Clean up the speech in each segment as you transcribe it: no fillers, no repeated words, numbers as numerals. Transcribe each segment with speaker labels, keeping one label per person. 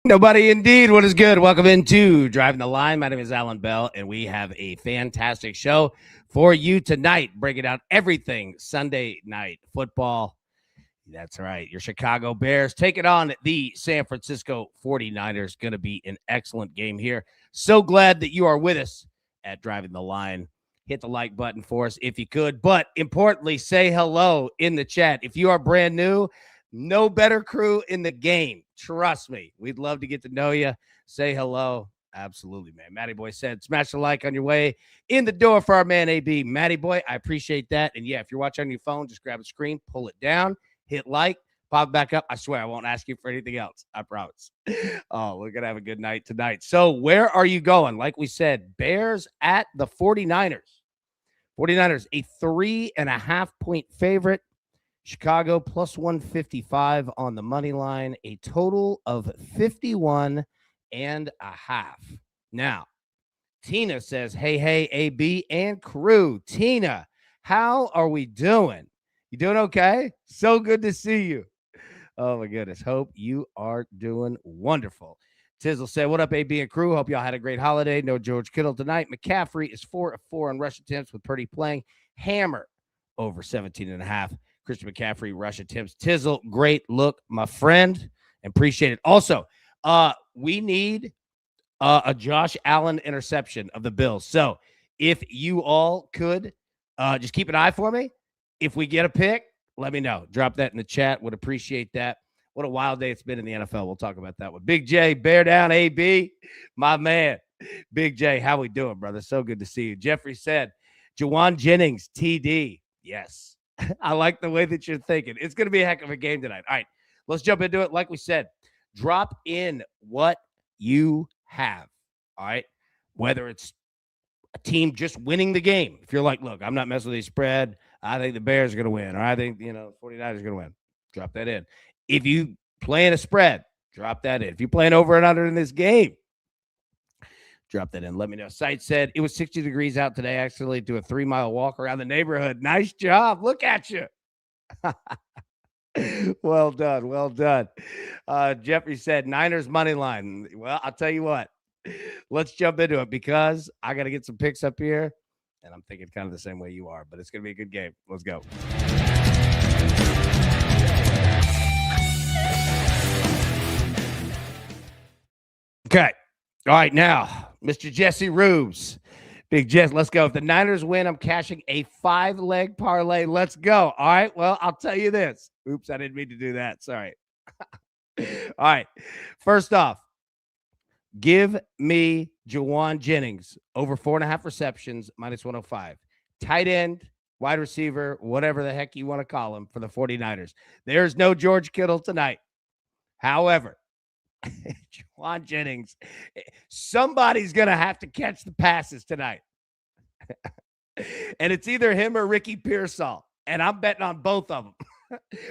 Speaker 1: Nobody indeed. What is good? Welcome into Driving the Line. My name is Alan Bell, and we have a fantastic show for you tonight, breaking down everything Sunday night football. That's right. Your Chicago Bears taking on the San Francisco 49ers. Going to be an excellent game here. So glad that you are with us at Driving the Line. Hit the like button for us if you could. But importantly, say hello in the chat. If you are brand new, no better crew in the game. Trust me. We'd love to get to know you. Say hello. Absolutely, man. Matty Boy said, smash the like on your way in the door for our man AB. Matty Boy, I appreciate that. And yeah, if you're watching on your phone, just grab a screen, pull it down, hit like, pop back up. I swear I won't ask you for anything else. I promise. Oh, we're going to have a good night tonight. So where are you going? Like we said, Bears at the 49ers. 49ers, a 3.5-point favorite. Chicago plus 155 on the money line, a total of 51.5. Now, Tina says, hey, AB and crew. Tina, how are we doing? You doing okay? So good to see you. Oh, my goodness. Hope you are doing wonderful. Tizzle said, what up, AB and crew? Hope y'all had a great holiday. No George Kittle tonight. McCaffrey is 4 of 4 on rush attempts with Purdy playing. Hammer over 17.5. Christian McCaffrey rush attempts. Tizzle, great look, my friend. Appreciate it. Also, we need a Josh Allen interception of the Bills. So if you all could just keep an eye for me. If we get a pick, let me know. Drop that in the chat. Would appreciate that. What a wild day it's been in the NFL. We'll talk about that one. Big J, bear down, AB, my man. Big J, how we doing, brother? So good to see you. Jeffrey said, Juwan Jennings, TD. Yes. I like the way that you're thinking. It's going to be a heck of a game tonight. All right, let's jump into it. Like we said, drop in what you have. All right, whether it's a team just winning the game. If you're like, look, I'm not messing with the spread. I think the Bears are going to win. Or I think, 49ers are going to win. Drop that in. If you playing a spread, drop that in. If you're playing over and under in this game, drop that in. Let me know. Site said it was 60 degrees out today. Actually, do a 3-mile walk around the neighborhood. Nice job. Look at you. Well done. Well done. Jeffrey said Niners money line. Well, I'll tell you what. Let's jump into it because I got to get some picks up here. And I'm thinking kind of the same way you are, but it's going to be a good game. Let's go. Okay. All right. Now, Mr. Jesse Rubes. Big Jess, let's go. If the Niners win, I'm cashing a 5-leg parlay. Let's go. All right. Well, I'll tell you this. Oops, I didn't mean to do that. Sorry. All right. First off, give me Juwan Jennings over 4.5 receptions, minus 105. Tight end, wide receiver, whatever the heck you want to call him for the 49ers. There's no George Kittle tonight. However, Juwan Jennings, somebody's going to have to catch the passes tonight. And it's either him or Ricky Pearsall. And I'm betting on both of them.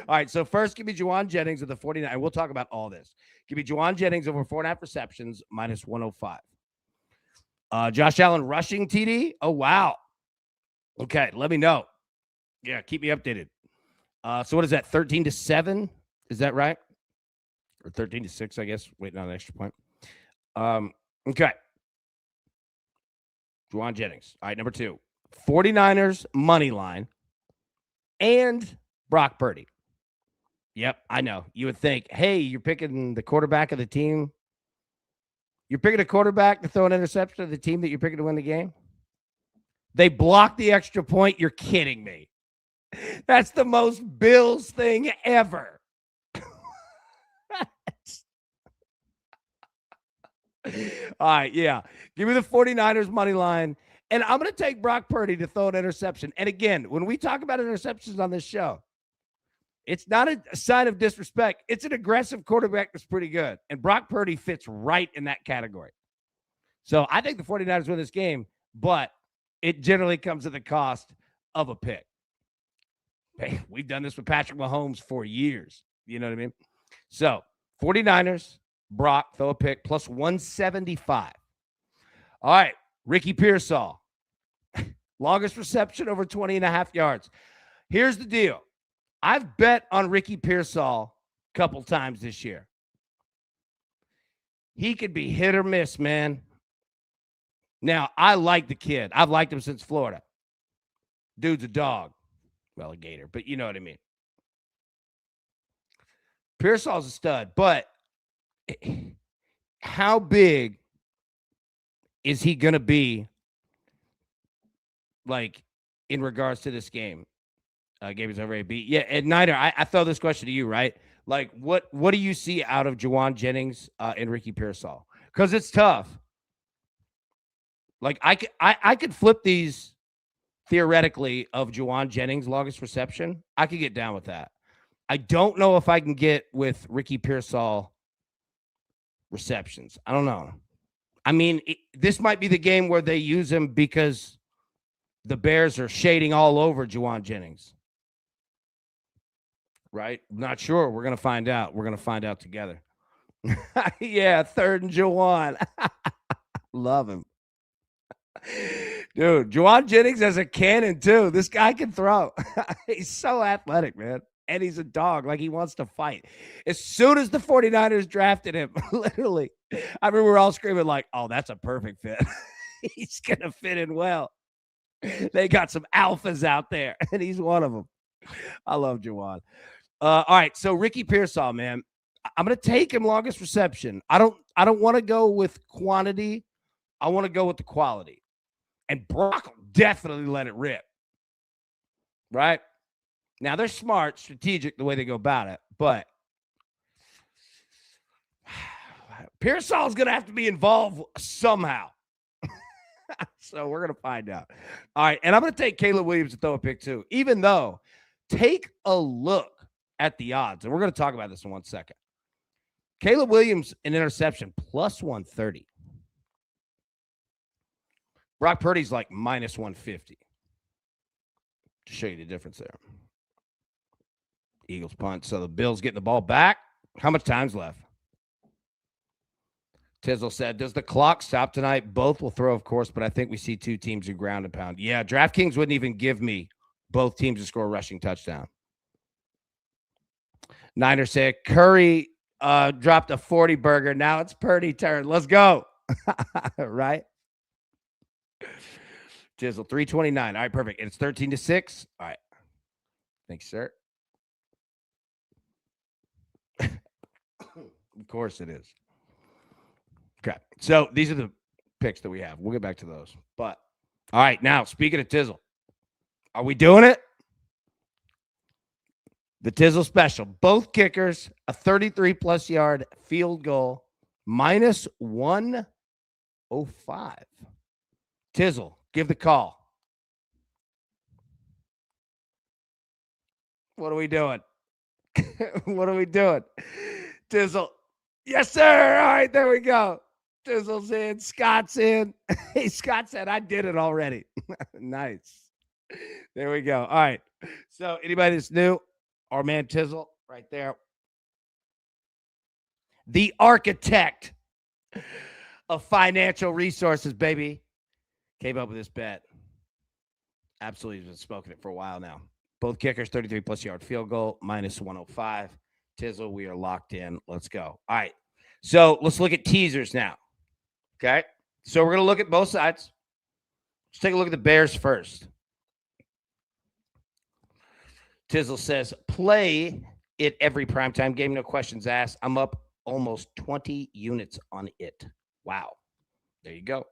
Speaker 1: All right, so first give me Juwan Jennings of the 49ers. We'll talk about all this. Give me Juwan Jennings over 4.5 receptions, minus 105. Josh Allen rushing TD. Oh, wow. Okay, let me know. Yeah, keep me updated. So what is that, 13-7? Is that right? Or 13-6, I guess, waiting on an extra point. Okay. Juwan Jennings. All right, number 2. 49ers money line and Brock Purdy. Yep, I know. You would think, hey, you're picking the quarterback of the team. You're picking a quarterback to throw an interception of the team that you're picking to win the game. They blocked the extra point. You're kidding me. That's the most Bills thing ever. All right, yeah. Give me the 49ers money line. And I'm going to take Brock Purdy to throw an interception. And again, when we talk about interceptions on this show, it's not a sign of disrespect. It's an aggressive quarterback that's pretty good. And Brock Purdy fits right in that category. So I think the 49ers win this game, but it generally comes at the cost of a pick. Hey, we've done this with Patrick Mahomes for years. You know what I mean? So 49ers, Brock, throw a pick, plus 175. All right, Ricky Pearsall. Longest reception over 20.5 yards. Here's the deal. I've bet on Ricky Pearsall a couple times this year. he could be hit or miss, man. Now, I like the kid. I've liked him since Florida. Dude's a dog. Well, a gator, but you know what I mean. Pearsall's a stud, but how big is he going to be, like, in regards to this game? Game is over AB. Yeah, and Niner, I throw this question to you, right? Like, what do you see out of Jauan Jennings and Ricky Pearsall? Because it's tough. Like, I could flip these theoretically of Jauan Jennings' longest reception. I could get down with that. I don't know if I can get with Ricky Pearsall receptions. I don't know. I mean, this might be the game where they use him because the Bears are shading all over Jauan Jennings. Right? Not sure. We're going to find out. We're going to find out together. Yeah, 3rd and Jauan. Love him. Dude, Jauan Jennings has a cannon, too. This guy can throw. He's so athletic, man. And he's a dog. Like, he wants to fight. As soon as the 49ers drafted him, literally, I remember we were all screaming like, oh, that's a perfect fit. He's going to fit in well. They got some alphas out there, and he's one of them. I love Jauan. All right, so Ricky Pearsall, man, I'm going to take him longest reception. I don't want to go with quantity. I want to go with the quality. And Brock will definitely let it rip. Right? Now, they're smart, strategic the way they go about it, but Pearsall's going to have to be involved somehow. So we're going to find out. All right, and I'm going to take Caleb Williams to throw a pick too, even though take a look at the odds, and we're going to talk about this in 1 second. Caleb Williams, an interception, plus 130. Brock Purdy's like minus 150. To show you the difference there. Eagles punt. So the Bills getting the ball back. How much time's left? Tizzle said, does the clock stop tonight? Both will throw, of course, but I think we see 2 teams who ground and pound. Yeah, DraftKings wouldn't even give me both teams to score a rushing touchdown. Niner said, Curry dropped a 40 burger. Now it's Purdy turn. Let's go. Right? Jizzle, 329. All right, perfect. It's 13-6. All right. Thanks, sir. Of course it is. Okay. So these are the picks that we have. We'll get back to those. But, all right, now, speaking of Tizzle, are we doing it? The Tizzle special. Both kickers, a 33-plus yard field goal, minus 105. Tizzle, give the call. What are we doing? What are we doing? Tizzle. Yes, sir. All right, there we go. Tizzle's in. Scott's in. Hey, Scott said, I did it already. Nice. There we go. All right. So anybody that's new, our man Tizzle right there. The architect of financial resources, baby. Came up with this bet. Absolutely been smoking it for a while now. Both kickers, 33-plus yard field goal, minus 105. Tizzle, we are locked in. Let's go. All right. So let's look at teasers now. Okay. So we're going to look at both sides. Let's take a look at the Bears first. Tizzle says, play it every primetime game. No questions asked. I'm up almost 20 units on it. Wow. There you go.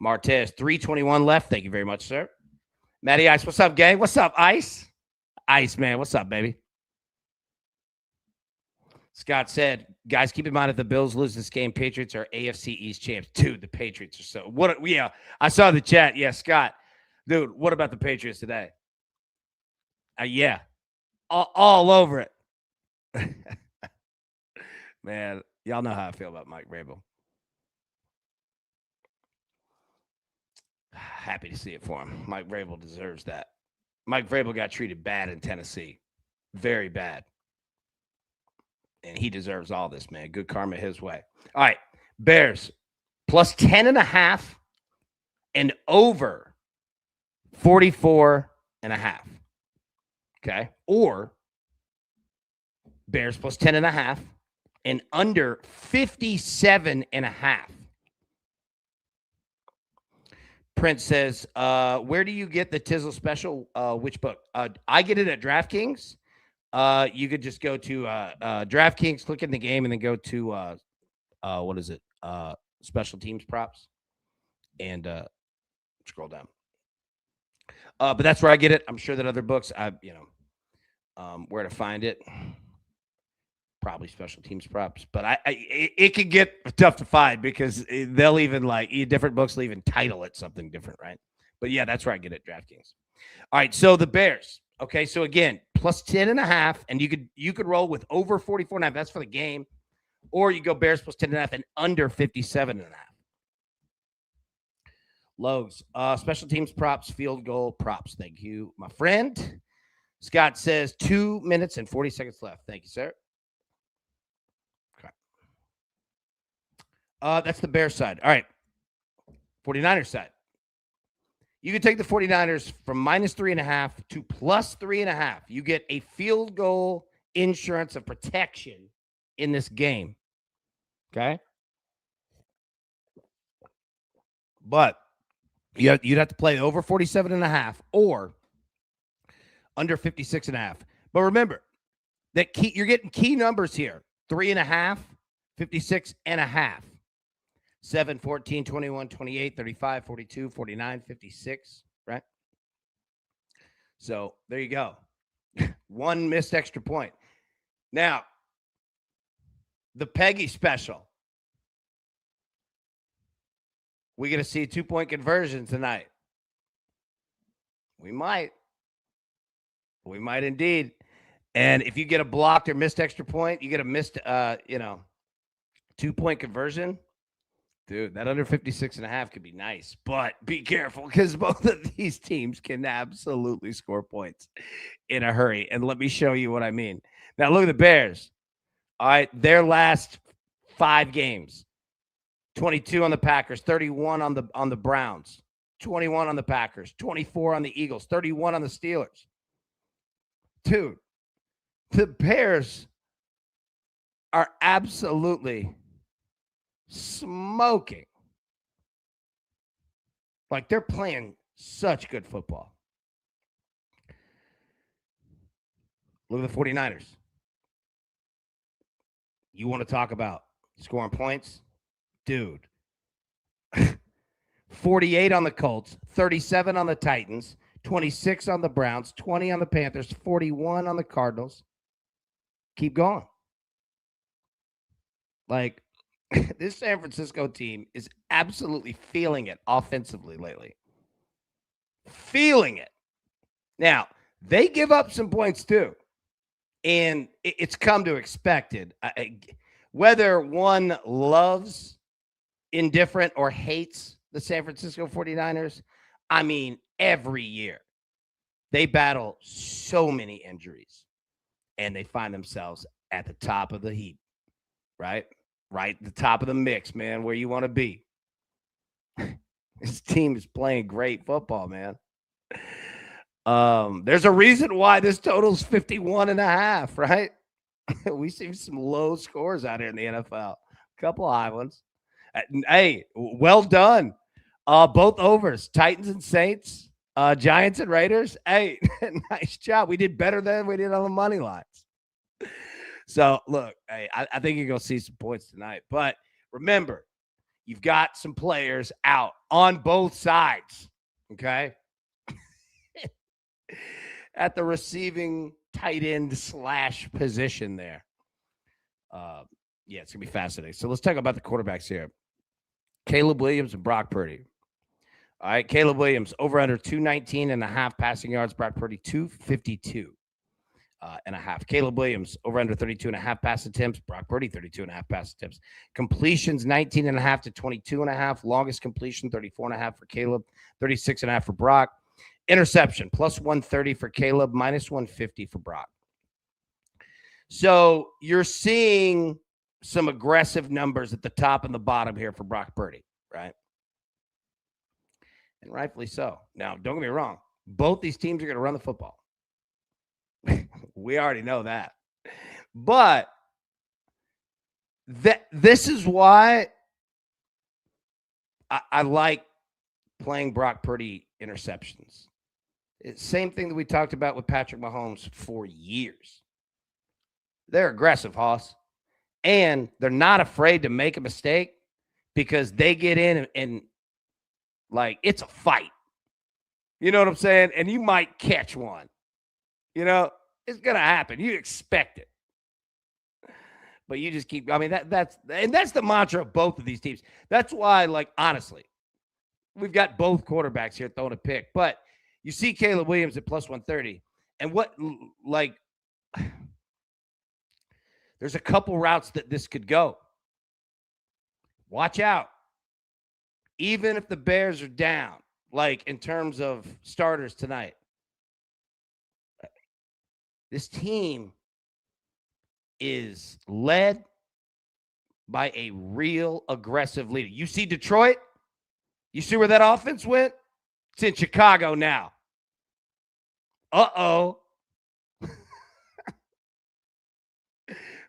Speaker 1: Martez, 321 left. Thank you very much, sir. Matty Ice, what's up, gang? What's up, Ice? Ice, man. What's up, baby? Scott said, guys, keep in mind if the Bills lose this game, Patriots are AFC East champs. Dude, the Patriots are so. What? Yeah, I saw the chat. Yeah, Scott. Dude, what about the Patriots today? Yeah. All over it. Man, y'all know how I feel about Mike Vrabel. Happy to see it for him. Mike Vrabel deserves that. Mike Vrabel got treated bad in Tennessee. Very bad. And he deserves all this, man. Good karma his way. All right. Bears, plus 10.5 and over 44.5. Okay. Or Bears plus 10.5 and under 57.5. Prince says, where do you get the Tizzle special? Which book? I get it at DraftKings. You could just go to DraftKings, click in the game, and then go to what is it? Special teams props, and scroll down. But that's where I get it. I'm sure that other books, where to find it. Probably special teams props, but it could get tough to find because they'll even different books will even title it something different, right? But yeah, that's where I get it, DraftKings. All right, so the Bears. Okay, so again, plus 10.5, and you could roll with over 44.5. That's for the game, or you go Bears plus 10.5 and under 57.5. Lowe's, special teams props, field goal props. Thank you, my friend. Scott says 2 minutes and 40 seconds left. Thank you, sir. That's the Bears side. All right. 49ers side. You can take the 49ers from minus 3.5 to plus 3.5. You get a field goal insurance of protection in this game. Okay. But you'd have to play over 47.5 or under 56.5. But remember that you're getting key numbers here. 3.5, 56.5. 7, 14, 21, 28, 35, 42, 49, 56, right? So there you go. One missed extra point. Now, the Peggy special. We're going to see a 2-point conversion tonight. We might. We might indeed. And if you get a blocked or missed extra point, you get a missed, 2-point conversion. Dude, that under 56.5 could be nice, but be careful because both of these teams can absolutely score points in a hurry. And let me show you what I mean. Now, look at the Bears. All right, their last 5 games, 22 on the Packers, 31 on the Browns, 21 on the Packers, 24 on the Eagles, 31 on the Steelers. Dude, the Bears are absolutely smoking. Like, they're playing such good football. Look at the 49ers. You want to talk about scoring points? Dude. 48 on the Colts, 37 on the Titans, 26 on the Browns, 20 on the Panthers, 41 on the Cardinals. Keep going. Like, this San Francisco team is absolutely feeling it offensively lately. Feeling it. Now, they give up some points too. And it's come to expected. Whether one loves, indifferent, or hates the San Francisco 49ers, I mean, every year they battle so many injuries and they find themselves at the top of the heap, right? Right at the top of the mix, man, where you want to be. This team is playing great football, man. There's a reason why this total's 51.5, right? We see some low scores out here in the NFL. A couple of high ones. Hey, well done. Both overs, Titans and Saints, Giants and Raiders. Hey, nice job. We did better than we did on the money lines. So, look, hey, I think you're going to see some points tonight. But remember, you've got some players out on both sides, okay? At the receiving tight end / position there. Yeah, it's going to be fascinating. So let's talk about the quarterbacks here. Caleb Williams and Brock Purdy. All right, Caleb Williams, over under 219.5 passing yards. Brock Purdy, 252. And a half. Caleb Williams over under 32.5 pass attempts. Brock Purdy 32.5 pass attempts. Completions 19.5 to 22.5. Longest completion 34.5 for Caleb, 36.5 for Brock. Interception plus 130 for Caleb, minus 150 for Brock. So you're seeing some aggressive numbers at the top and the bottom here for Brock Purdy, right? And rightfully so. Now, don't get me wrong. Both these teams are going to run the football. We already know that. But This is why I like playing Brock Purdy interceptions. It's same thing that we talked about with Patrick Mahomes for years. They're aggressive, Hoss, and they're not afraid to make a mistake because they get in and like it's a fight. You know what I'm saying? And you might catch one. You know, it's gonna happen. You expect it. But you just keep, I mean, that's the mantra of both of these teams. That's why, like, honestly, we've got both quarterbacks here throwing a pick. But you see Caleb Williams at plus 130. And what, like, there's a couple routes that this could go. Watch out. Even if the Bears are down, like in terms of starters tonight, this team is led by a real aggressive leader. You see Detroit? You see where that offense went? It's in Chicago now. Uh-oh.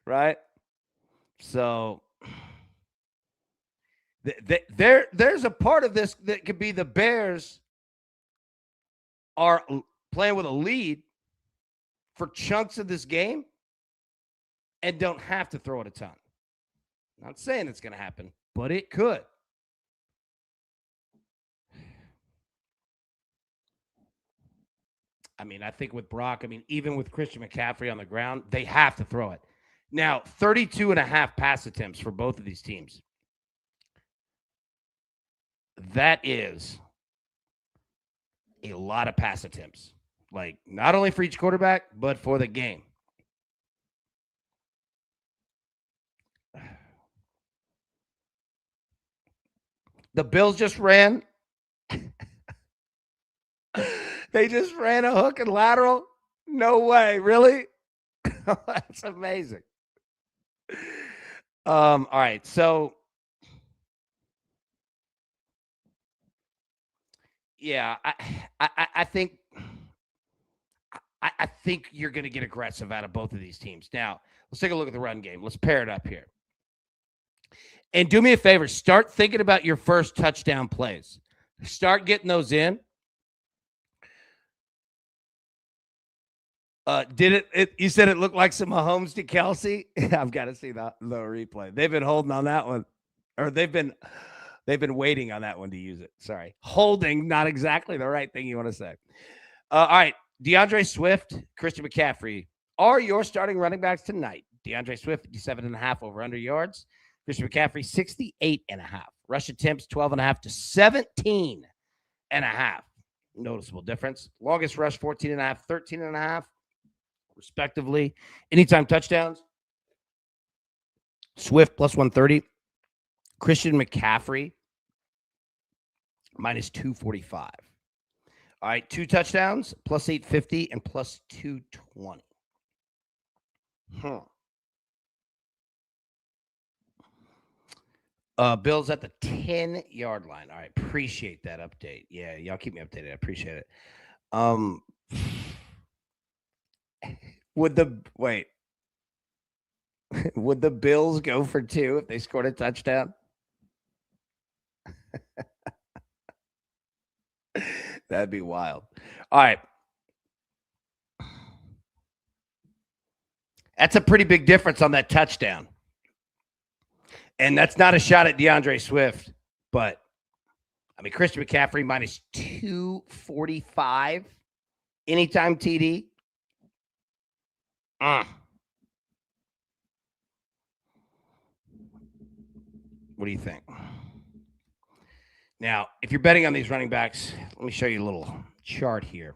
Speaker 1: Right? So there's a part of this that could be the Bears are playing with a lead for chunks of this game and don't have to throw it a ton. Not saying it's going to happen, but it could. I mean, I think with Brock, I mean, even with Christian McCaffrey on the ground, they have to throw it. Now, 32 and a half pass attempts for both of these teams. That is a lot of pass attempts. Like, not only for each quarterback, but for the game. The Bills just ran. They just ran a hook and lateral. No way. Really? That's amazing. All right. So, yeah, I think I think you're going to get aggressive out of both of these teams. Now, let's take a look at the run game. Let's pair it up here. And do me a favor, start thinking about your first touchdown plays. Start getting those in. Did it? You said it looked like some Mahomes to Kelsey. I've got to see the replay. They've been holding on that one, or they've been waiting on that one to use it. Sorry, holding, not exactly the right thing you want to say. All right, DeAndre Swift, Christian McCaffrey are your starting running backs tonight. DeAndre Swift, 57.5 over under yards. Christian McCaffrey, 68.5. Rush attempts, 12.5 to 17.5. Noticeable difference. Longest rush, 14.5, 13.5, respectively. Anytime touchdowns, Swift plus 130. Christian McCaffrey, minus 245. All right, 2 touchdowns, plus 850 and plus 220. Bill's at the 10-yard line. All right, appreciate that update. Yeah, y'all keep me updated. I appreciate it. Would the Bills go for 2 if they scored a touchdown? That'd be wild. All right. That's a pretty big difference on that touchdown. And that's not a shot at DeAndre Swift, but I mean, Christian McCaffrey minus 245 anytime TD. What do you think? Now, if you're betting on these running backs, let me show you a little chart here.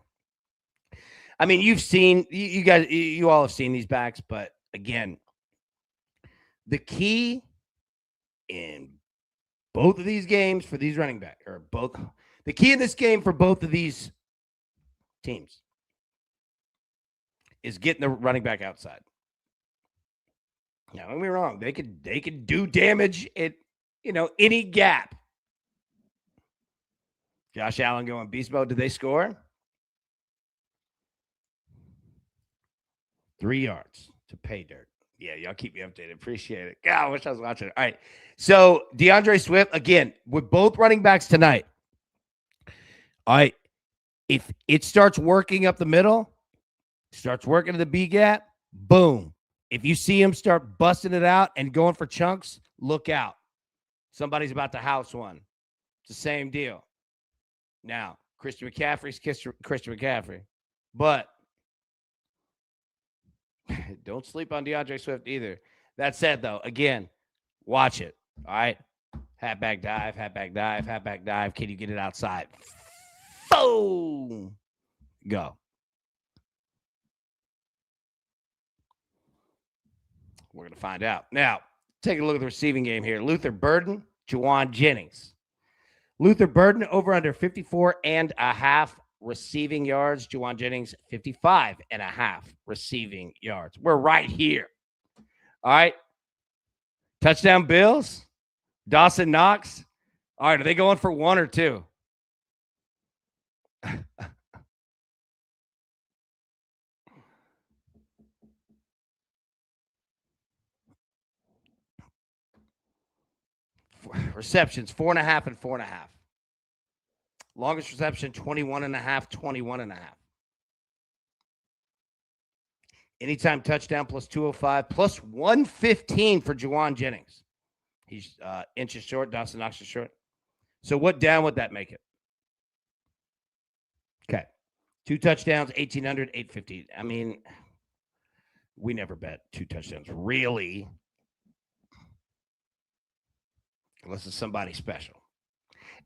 Speaker 1: I mean, you've seen, you guys, you all have seen these backs, but again, the key in both of these games for these running backs, or both, the key in this game for both of these teams is getting the running back outside. Now, don't get me wrong, they could do damage at, any gap. Josh Allen going beast mode. Did they score? 3 yards to pay dirt. Yeah, y'all keep me updated. Appreciate it. God, I wish I was watching it. All right. So DeAndre Swift, again, with both running backs tonight. All right. If it starts working up the middle, starts working to the B gap, boom. If you see him start busting it out and going for chunks, look out. Somebody's about to house one. It's the same deal. Now, Christian McCaffrey's Christian McCaffrey. But don't sleep on DeAndre Swift either. That said, though, again, watch it. All right. Halfback dive, halfback dive, halfback dive. Can you get it outside? Boom. Go. We're going to find out. Now, take a look at the receiving game here. Luther Burden, Jauan Jennings. Luther Burden over under 54.5 receiving yards. Jauan Jennings, 55.5 receiving yards. We're right here. All right. Touchdown Bills. Dawson Knox. All right. Are they going for one or two? Receptions, 4.5 and 4.5. Longest reception, 21.5, 21.5. Anytime touchdown, plus 205, plus 115 for Jauan Jennings. He's inches short. Dawson Knox is short. So what down would that make it? Okay. 2 touchdowns, 1,800, 850. I mean, we never bet 2 touchdowns. Really? Unless it's somebody special.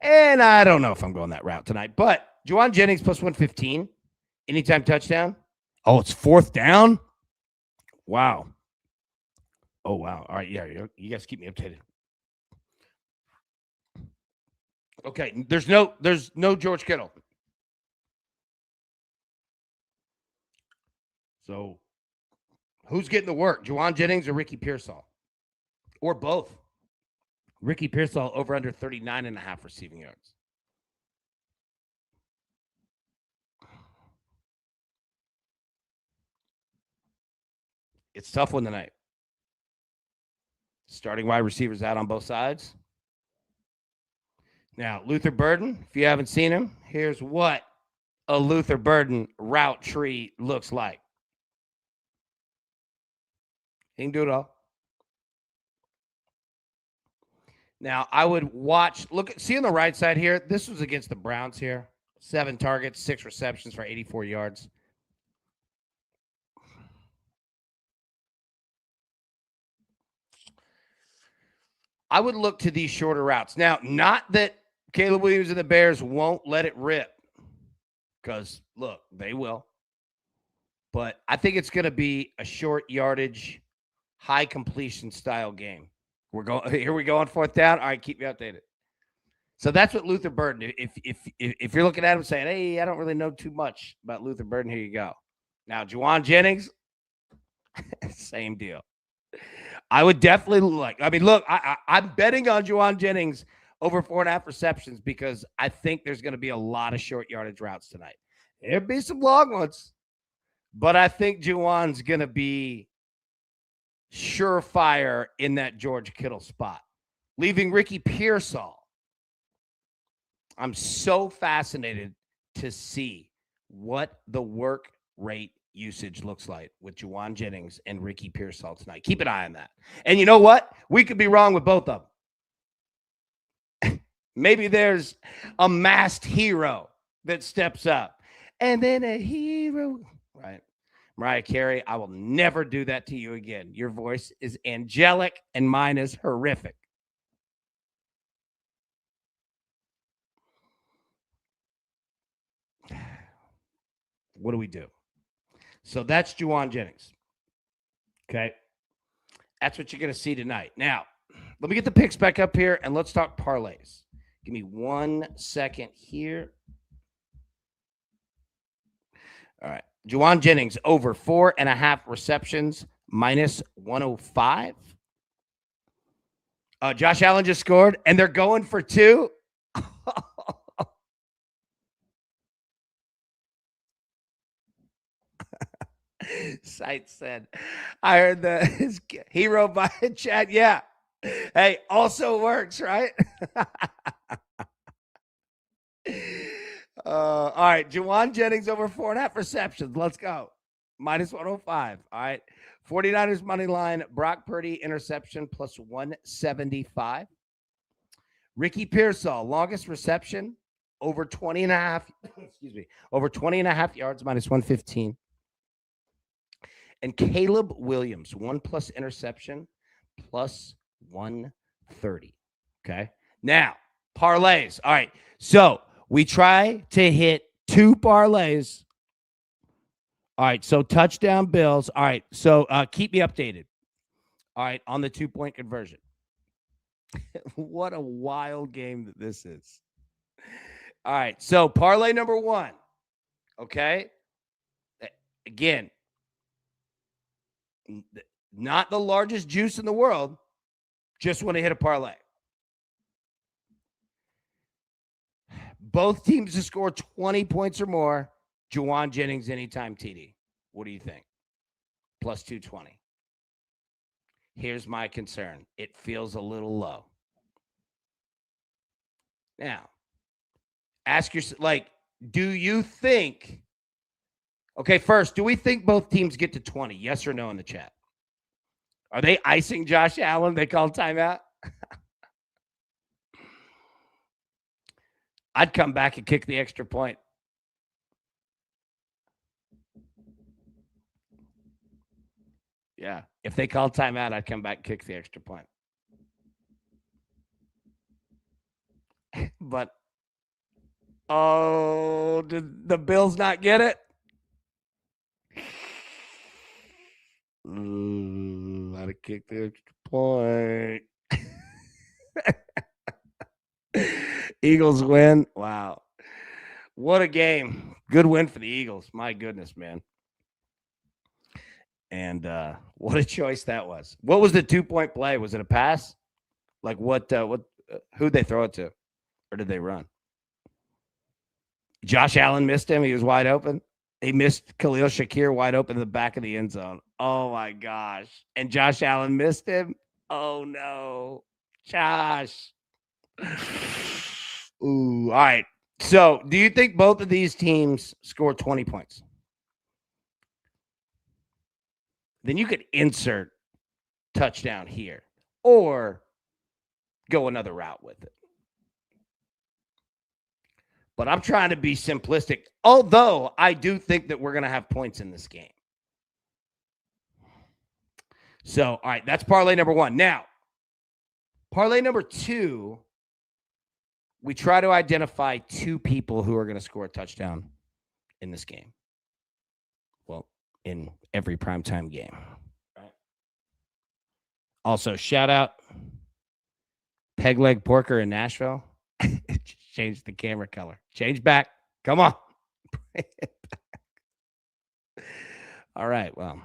Speaker 1: And I don't know if I'm going that route tonight. But Jauan Jennings plus 115. Anytime touchdown. Oh, it's 4th down? Wow. Oh, wow. All right. Yeah, you guys keep me updated. Okay. There's no George Kittle. So who's getting the work? Jauan Jennings or Ricky Pearsall? Or both? Ricky Pearsall over under 39.5 receiving yards. It's a tough one tonight. Starting wide receivers out on both sides. Now, Luther Burden, if you haven't seen him, here's what a Luther Burden route tree looks like. He can do it all. Now, I would watch, see on the right side here, this was against the Browns here. 7 targets, 6 receptions for 84 yards. I would look to these shorter routes. Now, not that Caleb Williams and the Bears won't let it rip, because, look, they will. But I think it's going to be a short yardage, high completion style game. Here we go on 4th down. All right, keep me updated. So that's what Luther Burden. If you're looking at him saying, "Hey, I don't really know too much about Luther Burden," here you go. Now, Jauan Jennings, same deal. I would definitely look, I'm betting on Jauan Jennings over 4.5 receptions because I think there's going to be a lot of short yardage routes tonight. There'll be some long ones, but I think Jauan's going to be surefire in that George Kittle spot, leaving Ricky Pearsall. I'm so fascinated to see what the work rate usage looks like with Jauan Jennings and Ricky Pearsall tonight. Keep an eye on that. And you know what? We could be wrong with both of them. Maybe there's a masked hero that steps up. And then a hero, right? Mariah Carey, I will never do that to you again. Your voice is angelic and mine is horrific. What do we do? So that's Jauan Jennings. Okay. That's what you're going to see tonight. Now, let me get the picks back up here and let's talk parlays. Give me 1 second here. All right. Jauan Jennings over 4.5 receptions, minus 105. Josh Allen just scored, and they're going for 2. Sight said, I heard his hero by chat. Yeah. Hey, also works, right? All right. Juwan Jennings over 4.5 receptions. Let's go. Minus 105. All right. 49ers money line. Brock Purdy interception plus 175. Ricky Pearsall, longest reception, over 20 and a half. Excuse me. Over 20 and a half yards, minus 115. And Caleb Williams, 1+ interception, plus 130. Okay. Now, parlays. All right. So we try to hit 2 parlays. All right. So touchdown Bills. All right. So keep me updated. All right. On the 2-point conversion. What a wild game that this is. All right. So parlay number 1. Okay. Again, not the largest juice in the world. Just want to hit a parlay. Both teams to score 20 points or more. Juwan Jennings anytime TD. What do you think? Plus 220. Here's my concern. It feels a little low. Now, ask yourself, do you think, okay, first, do we think both teams get to 20? Yes or no in the chat? Are they icing Josh Allen? They call timeout? I'd come back and kick the extra point. Yeah. If they call timeout, I'd come back and kick the extra point. But, did the Bills not get it? I'd kick the extra point. Eagles win. Wow. What a game. Good win for the Eagles. My goodness, man. And what a choice that was. What was the 2-point play? Was it a pass? Like who'd they throw it to? Or did they run? Josh Allen missed him. He was wide open. He missed Khalil Shakir wide open in the back of the end zone. Oh, my gosh. And Josh Allen missed him? Oh, no. Josh. Ooh, all right. So, do you think both of these teams score 20 points? Then you could insert touchdown here or go another route with it. But I'm trying to be simplistic, although I do think that we're going to have points in this game. So, all right, that's parlay number 1. Now, parlay number 2, we try to identify 2 people who are going to score a touchdown in this game. Well, in every primetime game. Right. Also, shout out Peg Leg Porker in Nashville. Change the camera color. Change back. Come on. All right. Well,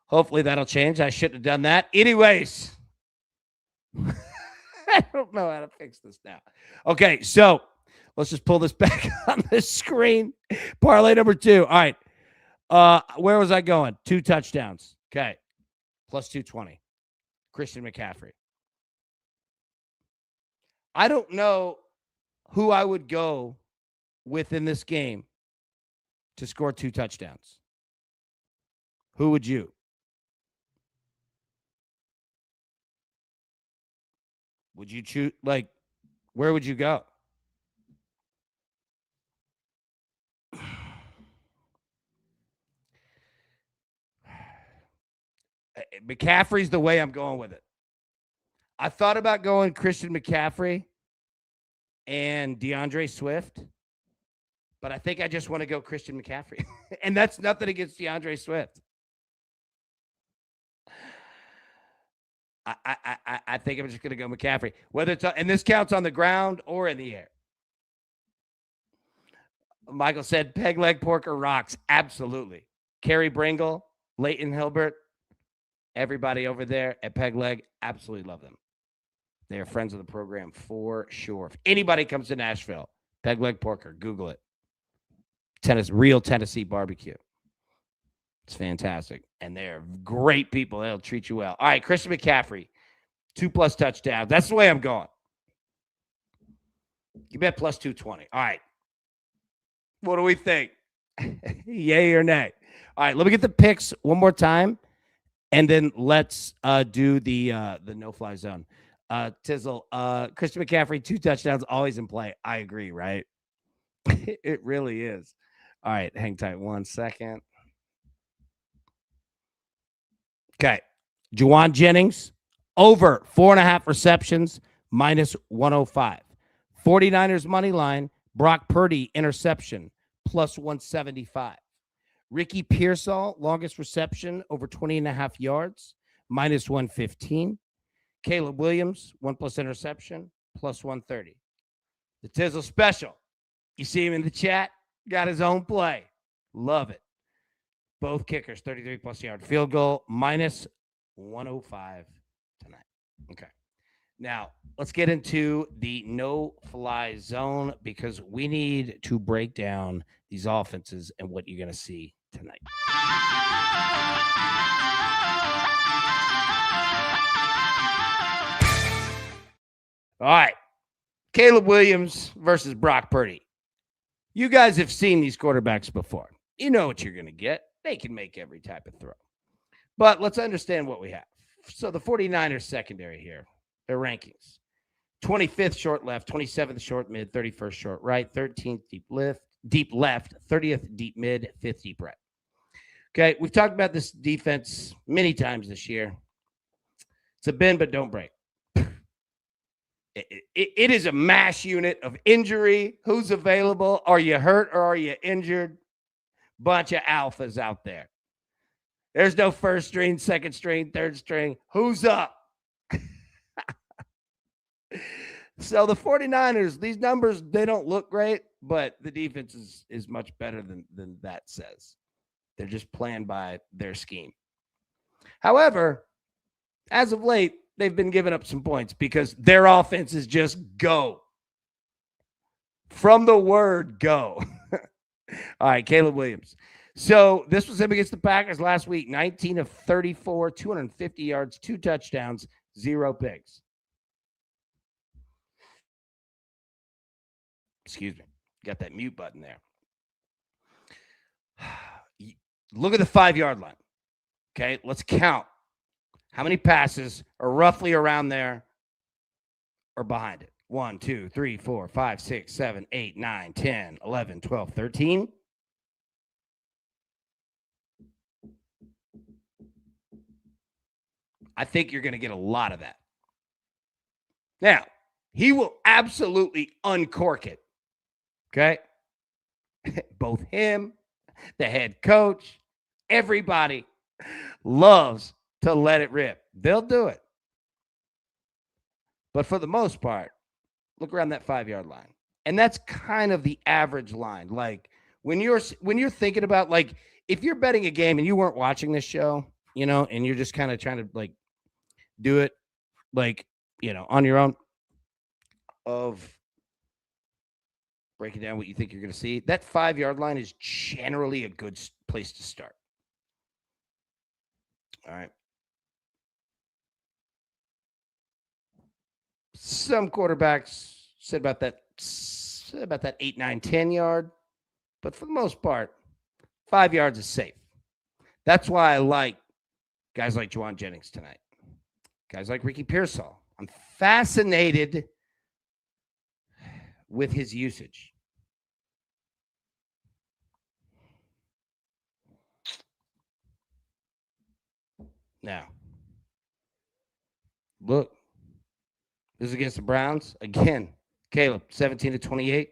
Speaker 1: hopefully that'll change. I shouldn't have done that. Anyways, I don't know how to fix this now. Okay. So let's just pull this back on the screen. Parlay number 2. All right. Where was I going? 2 touchdowns. Okay. Plus 220. Christian McCaffrey. I don't know who I would go with in this game to score 2 touchdowns. Who would you? Would you choose, where would you go? McCaffrey's the way I'm going with it. I thought about going Christian McCaffrey and DeAndre Swift, but I think I just want to go Christian McCaffrey. And that's nothing against DeAndre Swift. I think I'm just going to go McCaffrey, whether it's and this counts on the ground or in the air. Michael said Peg Leg Porker rocks. Absolutely. Kerry Bringle, Leighton Hilbert, everybody over there at Peg Leg, absolutely love them. They are friends of the program for sure. If anybody comes to Nashville, Peg Leg Porker, Google it. Real Tennessee barbecue. It's fantastic. And they're great people. They'll treat you well. All right, Christian McCaffrey, 2+ touchdowns. That's the way I'm going. You bet plus 220. All right. What do we think? Yay or nay? All right, let me get the picks one more time, and then let's do the no-fly zone. Tizzle, Christian McCaffrey, 2 touchdowns, always in play. I agree, right? It really is. All right, hang tight 1 second. Okay. Juwan Jennings, over 4.5 receptions, minus 105. 49ers money line, Brock Purdy interception, plus 175. Ricky Pearsall, longest reception, over 20.5 yards, minus 115. Caleb Williams, 1+ interception, plus 130. The Tizzle special. You see him in the chat? Got his own play. Love it. Both kickers, 33+ yard field goal, minus 105 tonight. Okay. Now, let's get into the no-fly zone because we need to break down these offenses and what you're going to see tonight. All right. Caleb Williams versus Brock Purdy. You guys have seen these quarterbacks before. You know what you're going to get. They can make every type of throw. But let's understand what we have. So the 49ers secondary here, their rankings. 25th short left, 27th short mid, 31st short right, 13th deep left, 30th deep mid, 5th deep right. Okay, we've talked about this defense many times this year. It's a bend but don't break. It is a mash unit of injury. Who's available? Are you hurt or are you injured? Bunch of alphas out there. There's no first string, second string, third string. Who's up? So the 49ers, these numbers, they don't look great, but the defense is much better than that says. They're just playing by their scheme. However, as of late, they've been giving up some points because their offense is just go. From the word go. All right, Caleb Williams. So this was him against the Packers last week. 19 of 34, 250 yards, 2 touchdowns, 0 picks. Excuse me. Got that mute button there. Look at the 5-yard line. Okay, let's count. How many passes are roughly around there or behind it? 1, 2, 3, 4, 5, 6, 7, 8, 9, 10, 11, 12, 13. I think you're going to get a lot of that. Now, he will absolutely uncork it. Okay? Both him, the head coach, everybody loves to let it rip. They'll do it. But for the most part, look around that 5-yard line. And that's kind of the average line. Like when you're thinking about, like, if you're betting a game and you weren't watching this show, you know, and you're just kind of trying to like do it like, you know, on your own of breaking down what you think you're going to see, that 5-yard line is generally a good place to start. All right. Some quarterbacks said about that 8, 9, 10 yard, but for the most part, 5 yards is safe. That's why I like guys like Juwan Jennings tonight. Guys like Ricky Pearsall. I'm fascinated with his usage. Now, look. This is against the Browns. Again, Caleb, 17 to 28,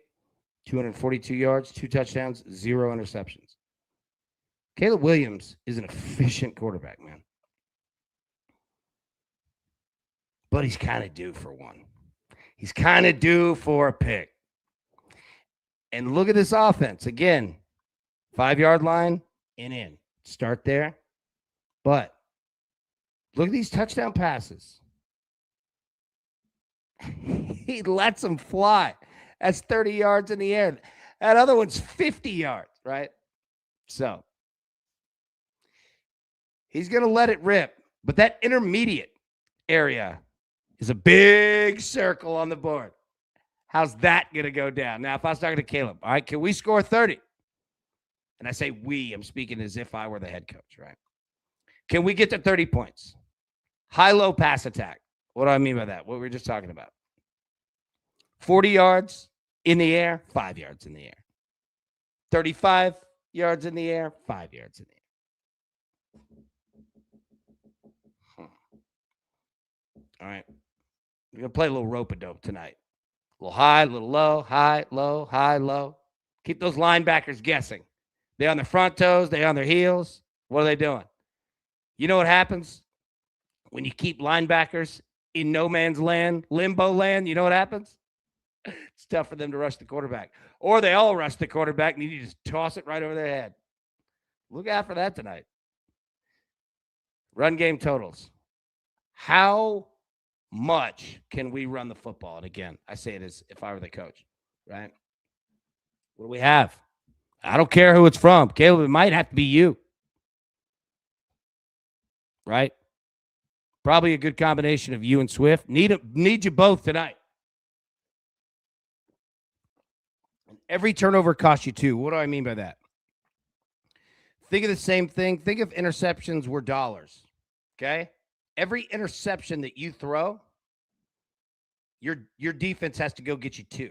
Speaker 1: 242 yards, 2 touchdowns, 0 interceptions. Caleb Williams is an efficient quarterback, man. But he's kind of due for one. He's kind of due for a pick. And look at this offense. Again, 5-yard line and in. Start there. But look at these touchdown passes. He lets them fly. That's 30 yards in the air. That other one's 50 yards, right? So He's going to let it rip. But that intermediate area is a big circle on the board. How's that going to go down? Now, if I was talking to Caleb, all right, can we score 30? And I say we, I'm speaking as if I were the head coach, right? Can we get to 30 points? High-low pass attack. What do I mean by that? What we were just talking about. 40 yards in the air, 5 yards in the air. 35 yards in the air, 5 yards in the air. All right. We're going to play a little rope-a-dope tonight. A little high, a little low, high, low, high, low. Keep those linebackers guessing. They're on their front toes. They're on their heels. What are they doing? You know what happens when you keep linebackers in no man's land, limbo land? You know what happens? It's tough for them to rush the quarterback. Or they all rush the quarterback and you just toss it right over their head. Look out for that tonight. Run game totals. How much can we run the football? And again, I say it as if I were the coach, right? What do we have? I don't care who it's from. Caleb, it might have to be you. Right? Probably a good combination of you and Swift. Need you both tonight. And every turnover costs you 2. What do I mean by that? Think of the same thing. Think if interceptions were dollars. Okay? Every interception that you throw, your defense has to go get you 2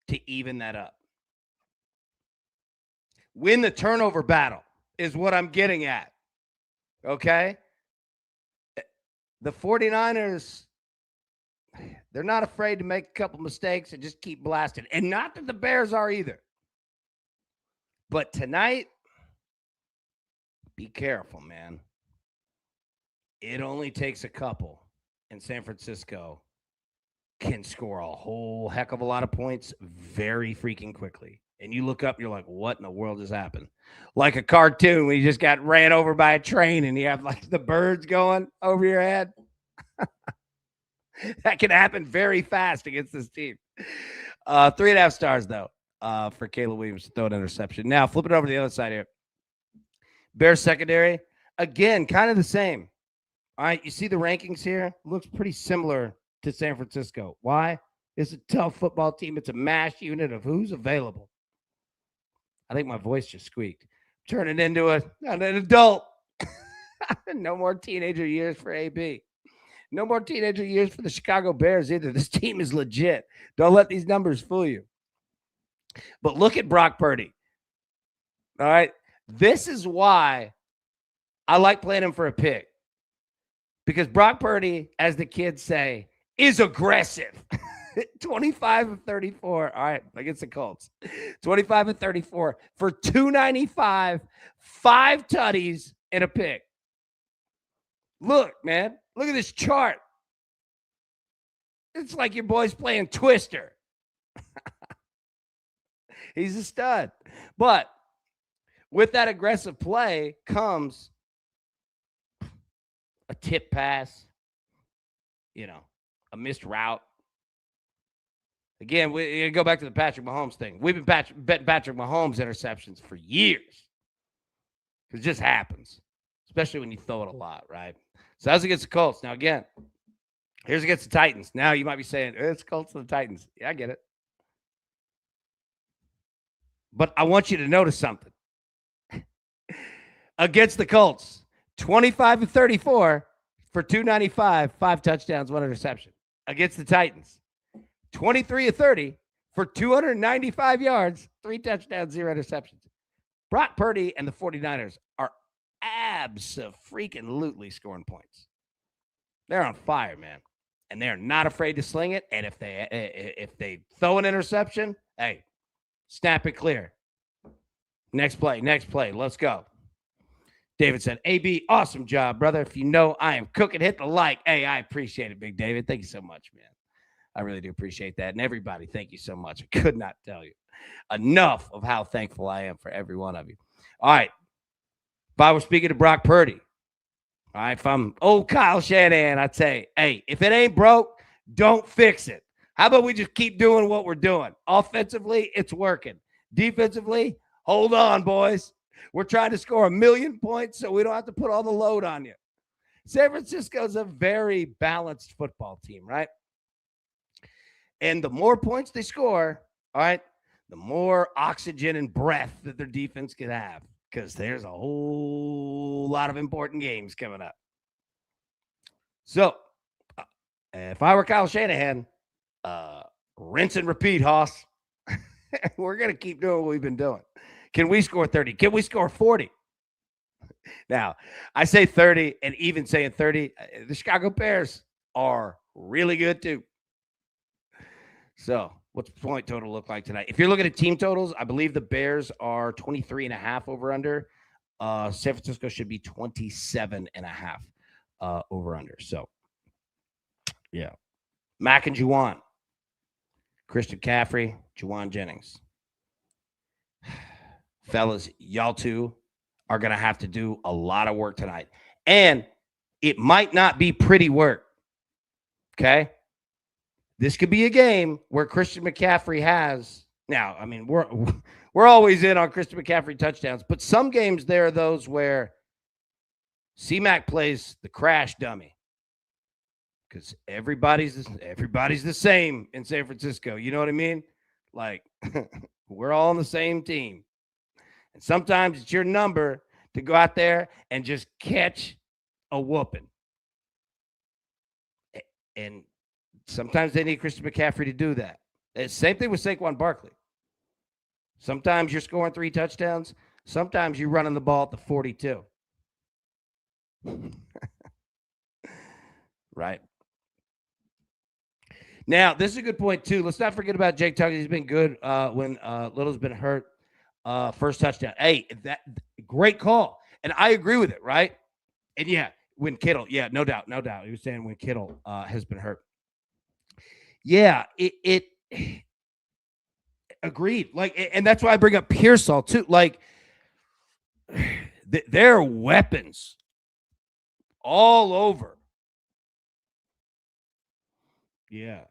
Speaker 1: to even that up. Win the turnover battle is what I'm getting at. Okay? The 49ers, they're not afraid to make a couple mistakes and just keep blasting. And not that the Bears are either. But tonight, be careful, man. It only takes a couple, and San Francisco can score a whole heck of a lot of points very freaking quickly. And you look up, you're like, what in the world just happened? Like a cartoon when you just got ran over by a train and you have like the birds going over your head. That can happen very fast against this team. 3.5 stars, though, for Caleb Williams to throw an interception. Now, flip it over to the other side here. Bears secondary, again, kind of the same. All right, you see the rankings here? Looks pretty similar to San Francisco. Why? It's a tough football team. It's a mash unit of who's available. I think my voice just squeaked. Turning into an adult. No more teenager years for AB. No more teenager years for the Chicago Bears either. This team is legit. Don't let these numbers fool you. But look at Brock Purdy. All right. This is why I like playing him for a pick. Because Brock Purdy, as the kids say, is aggressive. 25 of 34. All right, against the Colts. 25 of 34 for 295, 5 tutties, and a pick. Look, man. Look at this chart. It's like your boy's playing Twister. He's a stud. But with that aggressive play comes a tip pass, a missed route. Again, we go back to the Patrick Mahomes thing. We've been betting Patrick Mahomes interceptions for years. It just happens, especially when you throw it a lot, right? So that's against the Colts. Now, again, here's against the Titans. Now, you might be saying, it's Colts and the Titans. Yeah, I get it. But I want you to notice something. Against the Colts, 25 of 34 for 295, 5 touchdowns, 1 interception. Against the Titans, 23 of 30 for 295 yards, 3 touchdowns, 0 interceptions. Brock Purdy and the 49ers are abso-freaking-lutely scoring points. They're on fire, man. And they're not afraid to sling it. And if they throw an interception, hey, snap it clear. Next play. Let's go. David said, AB, awesome job, brother. If you know I am cooking, hit the like. Hey, I appreciate it, Big David. Thank you so much, man. I really do appreciate that. And everybody, thank you so much. I could not tell you enough of how thankful I am for every one of you. All right. If I were speaking to Brock Purdy, all right, if I'm old Kyle Shanahan, I'd say, hey, if it ain't broke, don't fix it. How about we just keep doing what we're doing? Offensively, it's working. Defensively, hold on, boys. We're trying to score 1 million points so we don't have to put all the load on you. San Francisco's a very balanced football team, right? And the more points they score, all right, the more oxygen and breath that their defense can have, because there's a whole lot of important games coming up. So, if I were Kyle Shanahan, rinse and repeat, Hoss. We're going to keep doing what we've been doing. Can we score 30? Can we score 40? Now, I say 30, and even saying 30, the Chicago Bears are really good too. So, what's the point total look like tonight? If you're looking at team totals, I believe the Bears are 23.5 over under. San Francisco should be 27.5 over under. So, yeah. Mac and Juwan. Christian McCaffrey, Juwan Jennings. Fellas, y'all two are going to have to do a lot of work tonight. And it might not be pretty work. Okay? This could be a game where Christian McCaffrey has. Now, I mean, we're always in on Christian McCaffrey touchdowns, but some games there are those where C-Mac plays the crash dummy. Because everybody's the same in San Francisco. You know what I mean? Like, we're all on the same team. And sometimes it's your number to go out there and just catch a whooping. And sometimes they need Christian McCaffrey to do that. Same thing with Saquon Barkley. Sometimes you're scoring 3 touchdowns. Sometimes you're running the ball at the 42. Right. Now, this is a good point, too. Let's not forget about Jake Tucker. He's been good when Little's been hurt. First touchdown. Hey, that great call. And I agree with it, right? And, yeah, when Kittle, yeah, no doubt. He was saying when Kittle has been hurt. Yeah, it agreed. Like, and that's why I bring up Pearsall, too. Like, there are weapons all over. Yeah.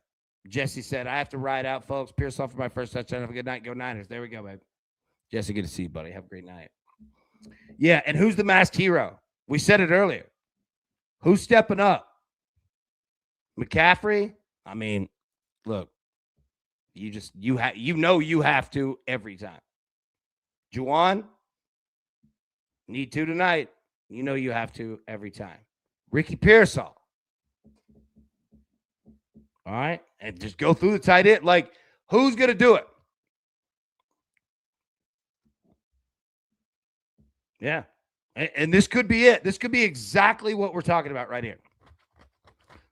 Speaker 1: Jesse said, I have to ride out, folks. Pearsall for my first touchdown. Have a good night. Go Niners. There we go, babe. Jesse, good to see you, buddy. Have a great night. Yeah, and who's the masked hero? We said it earlier. Who's stepping up? McCaffrey? I mean, look, you have to every time. Juwan? Need to tonight. You know you have to every time. Ricky Pearsall. All right. And just go through the tight end. Like, who's going to do it? Yeah. And this could be it. This could be exactly what we're talking about right here.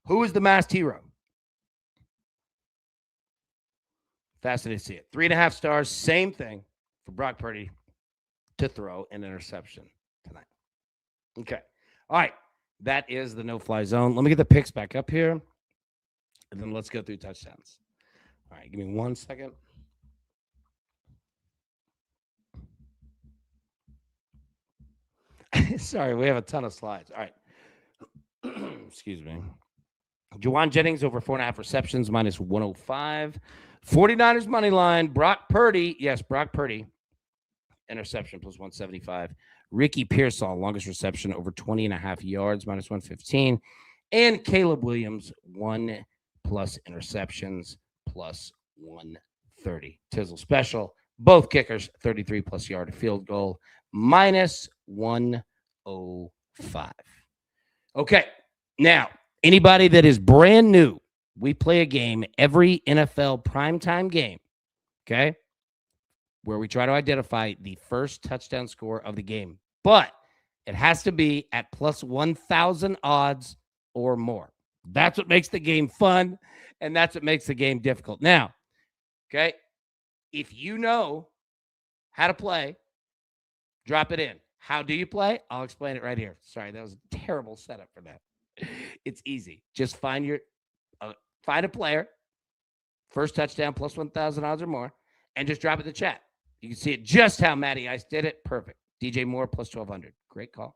Speaker 1: Who is the masked hero? Fascinating to see it. 3.5 stars. Same thing for Brock Purdy to throw an interception tonight. Okay. All right. That is the no-fly zone. Let me get the picks back up here. And then let's go through touchdowns. All right, give me 1 second. Sorry, we have a ton of slides. All right. Excuse me. Juwan Jennings over 4.5 receptions, minus 105. 49ers money line. Brock Purdy. Yes, Brock Purdy. Interception plus 175. Ricky Pearsall, longest reception over 20.5 yards, minus 115. And Caleb Williams, 1+ interceptions, plus 130. Tizzle special. Both kickers, 33+ yard field goal, minus 105. Okay. Now, anybody that is brand new, we play a game every NFL primetime game, okay, where we try to identify the first touchdown score of the game. But it has to be at plus 1,000 odds or more. That's what makes the game fun, and that's what makes the game difficult. Now, okay, if you know how to play, drop it in. How do you play? I'll explain it right here. Sorry, that was a terrible setup for that. It's easy. Just find a player, first touchdown, plus 1,000 odds or more, and just drop it in the chat. You can see it just how Matty Ice did it. Perfect. DJ Moore, plus 1,200. Great call.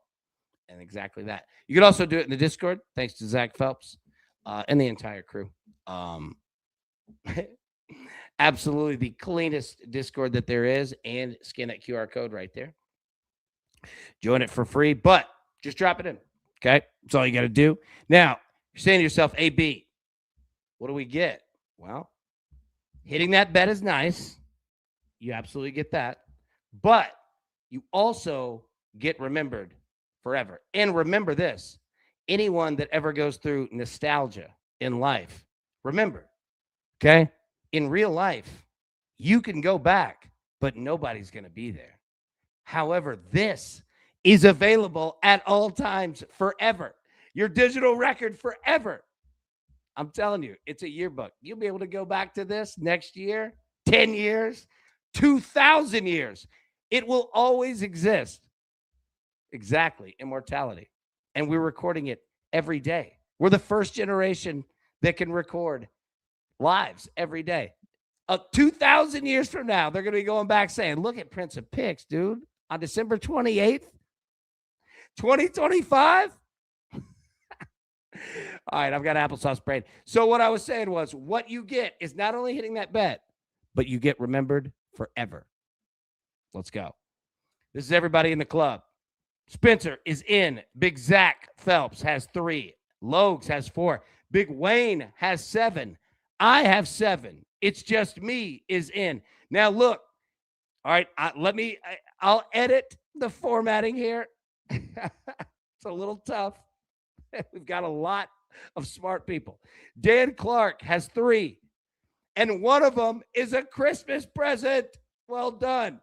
Speaker 1: And exactly that. You can also do it in the Discord, thanks to Zach Phelps and the entire crew. Absolutely the cleanest Discord that there is, and scan that QR code right there. Join it for free, but just drop it in. Okay. That's all you got to do. Now, you're saying to yourself, AB, what do we get? Well, hitting that bet is nice. You absolutely get that. But you also get remembered forever. And remember this, anyone that ever goes through nostalgia in life, remember, okay, in real life, you can go back, but nobody's going to be there. However, this is available at all times forever. Your digital record forever. I'm telling you, it's a yearbook. You'll be able to go back to this next year, 10 years, 2,000 years. It will always exist. Exactly. Immortality. And we're recording it every day. We're the first generation that can record lives every day. 2,000 years from now, they're going to be going back saying, look at Prince of Pix, dude, on December 28th, 2025. All right, I've got applesauce brain. So what I was saying was what you get is not only hitting that bet, but you get remembered forever. Let's go. This is everybody in the club. Spencer is in. Big Zach Phelps has 3. Logs has 4. Big Wayne has 7. I have 7. It's just me is in. Now, look. All right, I'll edit the formatting here. It's a little tough. We've got a lot of smart people. Dan Clark has 3. And one of them is a Christmas present. Well done.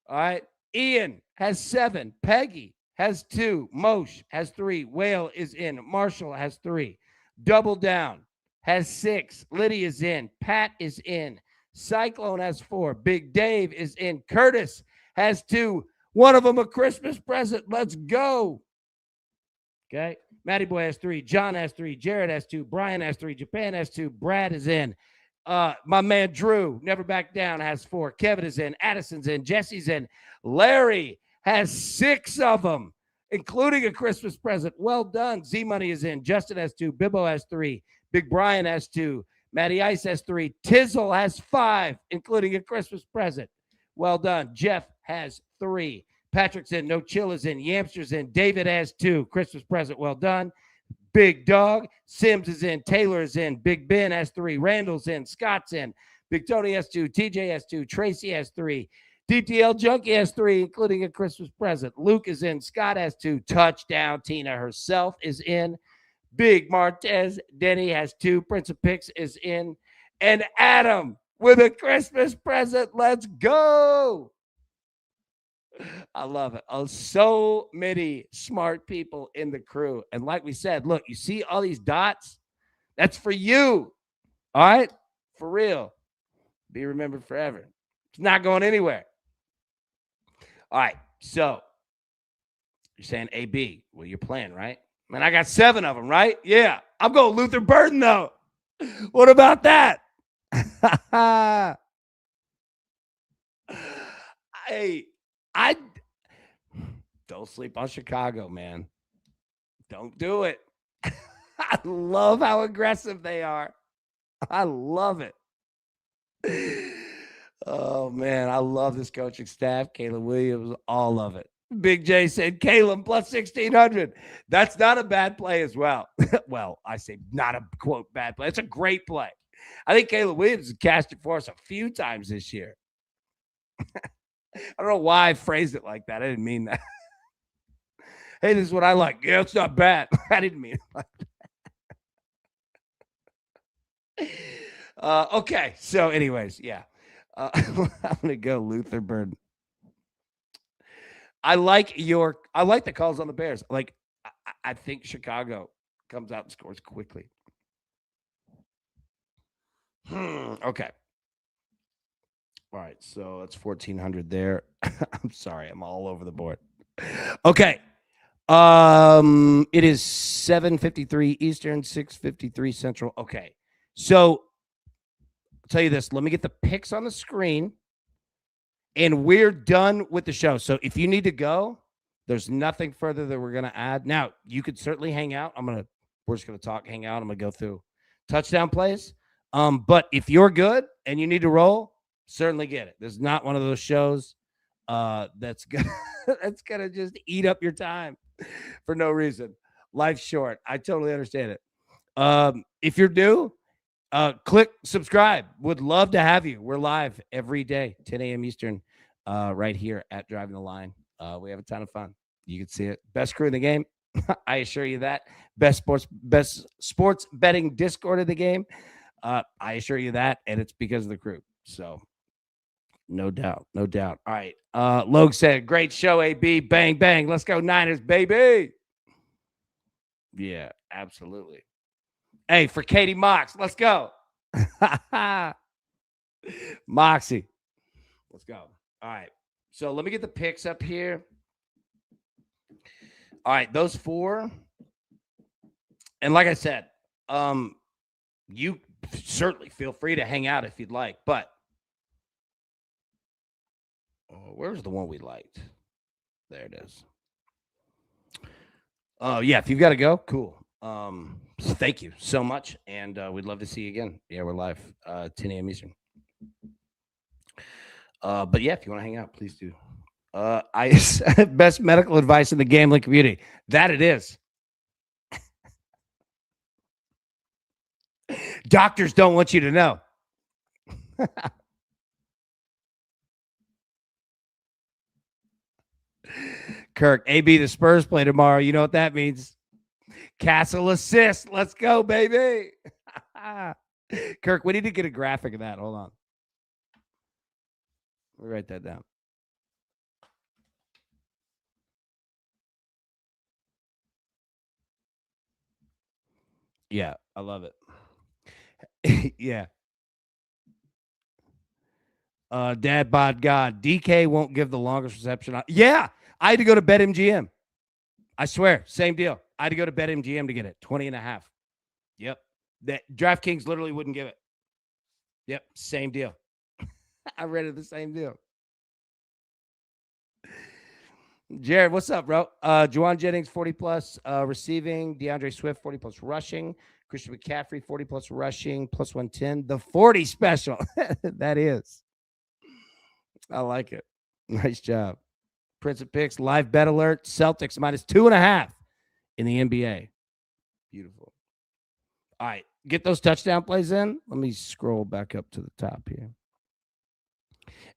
Speaker 1: All right. Ian has 7. Peggy has 2. Moshe has 3. Whale is in. Marshall has 3. Double Down has 6. Lydia's in. Pat is in. Cyclone has 4. Big Dave is in. Curtis has 2. One of them a Christmas present. Let's go. Okay. Matty Boy has 3. John has 3. Jared has 2. Brian has 3. Japan has 2. Brad is in. My man Drew, Never Back Down, has 4. Kevin is in. Addison's in. Jesse's in. Larry has 6 of them, including a Christmas present. Well done. Z-Money is in. Justin has 2. Bibbo has 3. Big Brian has 2. Matty Ice has 3. Tizzle has 5, including a Christmas present. Well done. Jeff has 3. Patrick's in. No Chill is in. Yamster's in. David has 2. Christmas present. Well done. Big Dog. Sims is in. Taylor is in. Big Ben has 3. Randall's in. Scott's in. Big Tony has 2. TJ has 2. Tracy has 3. DTL Junkie has 3, including a Christmas present. Luke is in. Scott has 2. Touchdown. Tina herself is in. Big Martez. Denny has 2. Prince of Pix is in. And Adam with a Christmas present. Let's go. I love it. Oh, so many smart people in the crew. And like we said, look, you see all these dots? That's for you. All right? For real. Be remembered forever. It's not going anywhere. All right. So you're saying AB. Well, you're playing, right? Man, I got 7 of them, right? Yeah. I'm going Luther Burden, though. What about that? Hey, I don't sleep on Chicago, man. Don't do it. I love how aggressive they are. I love it. Oh, man, I love this coaching staff. Caleb Williams, all of it. Big J said, Caleb plus 1,600. That's not a bad play as well. Well, I say not a, quote, bad play. It's a great play. I think Caleb Williams has cashed it for us a few times this year. I don't know why I phrased it like that. I didn't mean that. Hey, this is what I like. Yeah, it's not bad. I didn't mean it like that. Okay, so anyways, yeah. I'm going to go Luther Burden. I like the calls on the Bears. I think Chicago comes out and scores quickly. Okay. All right, so that's 1,400 there. I'm sorry, I'm all over the board. Okay. It is 7:53 Eastern, 6:53 Central. Okay. So I'll tell you this. Let me get the picks on the screen. And we're done with the show. So if you need to go, there's nothing further that we're going to add. Now, you could certainly hang out. We're just going to talk, hang out. I'm going to go through touchdown plays. But if you're good and you need to roll, certainly get it. There's not one of those shows that's gonna that's gonna just eat up your time for no reason. Life's short. I totally understand it. If you're new, click subscribe. Would love to have you. We're live every day, 10 a.m. Eastern, right here at Driving the Line. We have a ton of fun. You can see it. Best crew in the game. I assure you that. Best sports betting Discord of the game. I assure you that, and it's because of the crew. So no doubt, no doubt. All right. Logue said, great show, AB. Bang, bang. Let's go, Niners, baby. Yeah, absolutely. Hey, for Katie Mox, let's go. Moxie. Let's go. All right. So let me get the picks up here. All right, those four. And like I said, you certainly feel free to hang out if you'd like, but where's the one we liked? There it is. Oh, yeah, if you've got to go, cool. Thank you so much, and we'd love to see you again. Yeah, we're live 10 a.m. Eastern. But yeah, if you want to hang out, please do. Best medical advice in the gambling community. That it is. Doctors don't want you to know. Kirk, AB, the Spurs play tomorrow. You know what that means? Castle assist. Let's go, baby. Kirk, we need to get a graphic of that. Hold on. Let me write that down. Yeah, I love it. Yeah. Dad bod God. DK won't give the longest reception. Yeah, I had to go to BetMGM. I swear, same deal. I had to go to BetMGM to get it. 20.5. Yep. That DraftKings literally wouldn't give it. Yep, same deal. I read it the same deal. Jared, what's up, bro? Juwan Jennings, 40 plus receiving. DeAndre Swift, 40 plus rushing. Christian McCaffrey, 40 plus rushing, plus 110. The 40 special. That is. I like it. Nice job. Prince of Picks, live bet alert. Celtics minus 2.5 in the NBA. Beautiful. All right. Get those touchdown plays in. Let me scroll back up to the top here.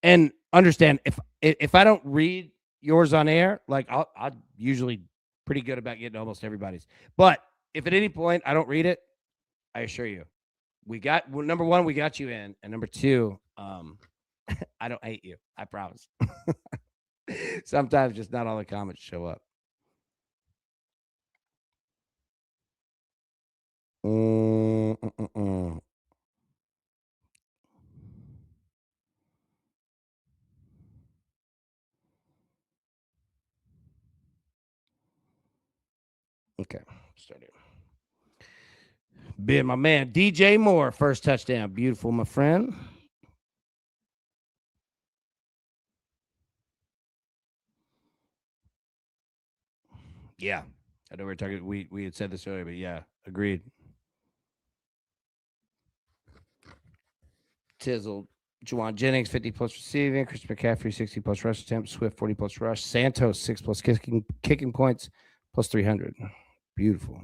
Speaker 1: And understand, if I don't read yours on air, like I'm usually pretty good about getting almost everybody's. But if at any point I don't read it, I assure you, number one, we got you in, and number two, I don't hate you. I promise. Sometimes just not all the comments show up. Okay, start here. Been my man, DJ Moore, first touchdown. Beautiful, my friend. Yeah, I know we were talking. We had said this earlier, but yeah, agreed. Tizzle, Juwan Jennings, 50 plus receiving. Chris McCaffrey, 60 plus rush attempts. Swift, 40 plus rush. Santos, 6 plus kicking points, plus 300. Beautiful.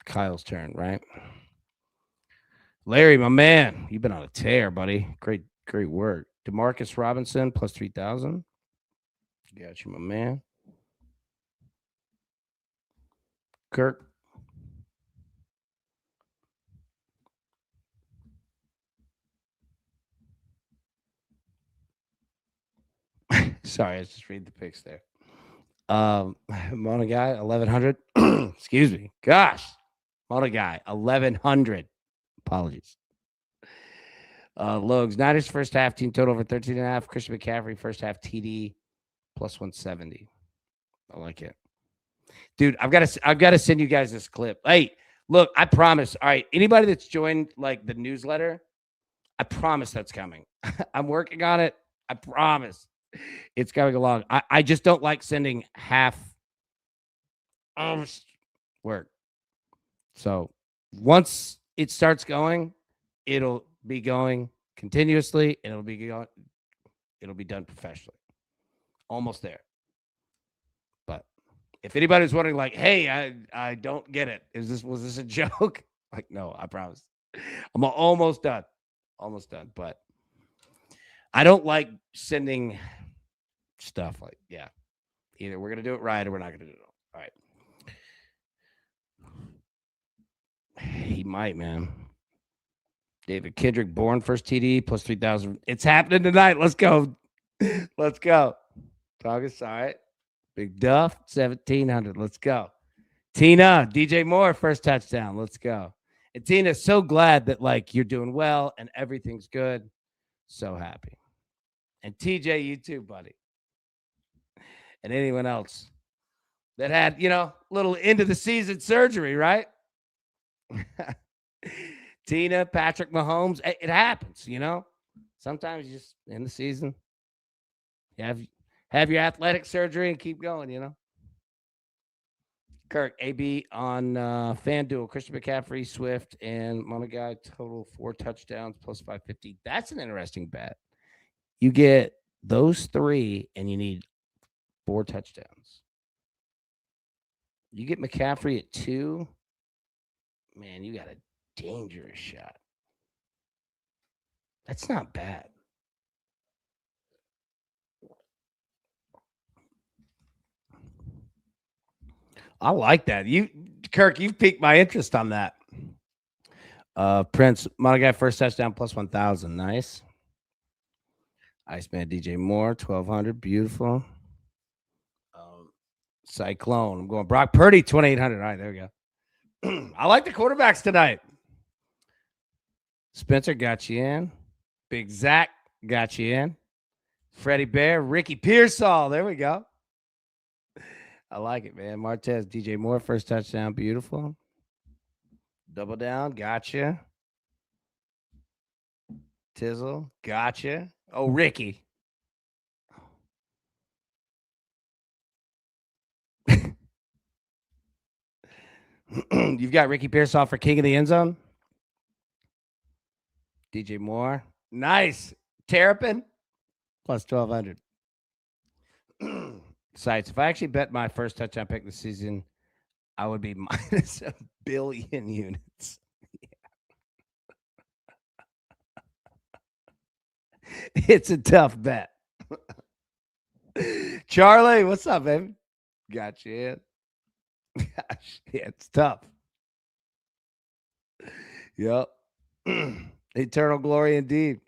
Speaker 1: Kyle's turn, right? Larry, my man, you've been on a tear, buddy. Great work. Demarcus Robinson, plus 3,000. Got you, my man. Kirk. Sorry, I just read the picks there. Mona guy, 1,100. Excuse me. Gosh. Mona guy, 1,100. Apologies. Logs, Niners first half team total over 13.5. Christian McCaffrey first half TD plus 170. I like it. Dude, I've got to send you guys this clip. Hey, look, I promise. All right, anybody that's joined like the newsletter, I promise that's coming. I'm working on it. I promise it's coming along. I just don't like sending half work. So once it starts going, it'll be going continuously, and it'll be going It'll be done professionally. Almost there. But if anybody's wondering, like, hey, I don't get it. Was this a joke? Like, no, I promise. I'm almost done. Almost done. But I don't like sending stuff like, yeah. Either we're gonna do it right or we're not gonna do it. All right. He might, man. David Kendrick, born first TD plus 3,000. It's happening tonight. Let's go. Let's go. August. All right. Big Duff, 1,700. Let's go. Tina, DJ Moore, first touchdown. Let's go. And Tina, so glad that like you're doing well and everything's good. So happy. And TJ, you too, buddy. And anyone else that had, little end of the season surgery, right? Tina, Patrick Mahomes, it happens, Sometimes you just in the season, you have your athletic surgery and keep going, Kirk, AB on FanDuel, Christian McCaffrey, Swift, and Monagai total 4 touchdowns plus 550. That's an interesting bet. You get those 3 and you need 4 touchdowns. You get McCaffrey at 2. Man, you got a dangerous shot. That's not bad. I like that. Kirk, you've piqued my interest on that. Prince, Monagai first touchdown plus 1,000. Nice. Iceman DJ Moore, 1,200. Beautiful. Cyclone. I'm going Brock Purdy, 2,800. All right, there we go. I like the quarterbacks tonight. Spencer got you in. Big Zach got you in. Freddie Bear, Ricky Pearsall. There we go. I like it, man. Martez, DJ Moore, first touchdown. Beautiful. Double down. Gotcha. Tizzle. Gotcha. Oh, Ricky. You've got Ricky Pearsall for King of the End Zone. DJ Moore. Nice. Terrapin. Plus 1,200. Sites. If I actually bet my first touchdown pick this season, I would be minus 1 billion units. It's a tough bet. Charlie, what's up, baby? Got you in. Gosh, yeah, it's tough. Yep. Eternal glory indeed.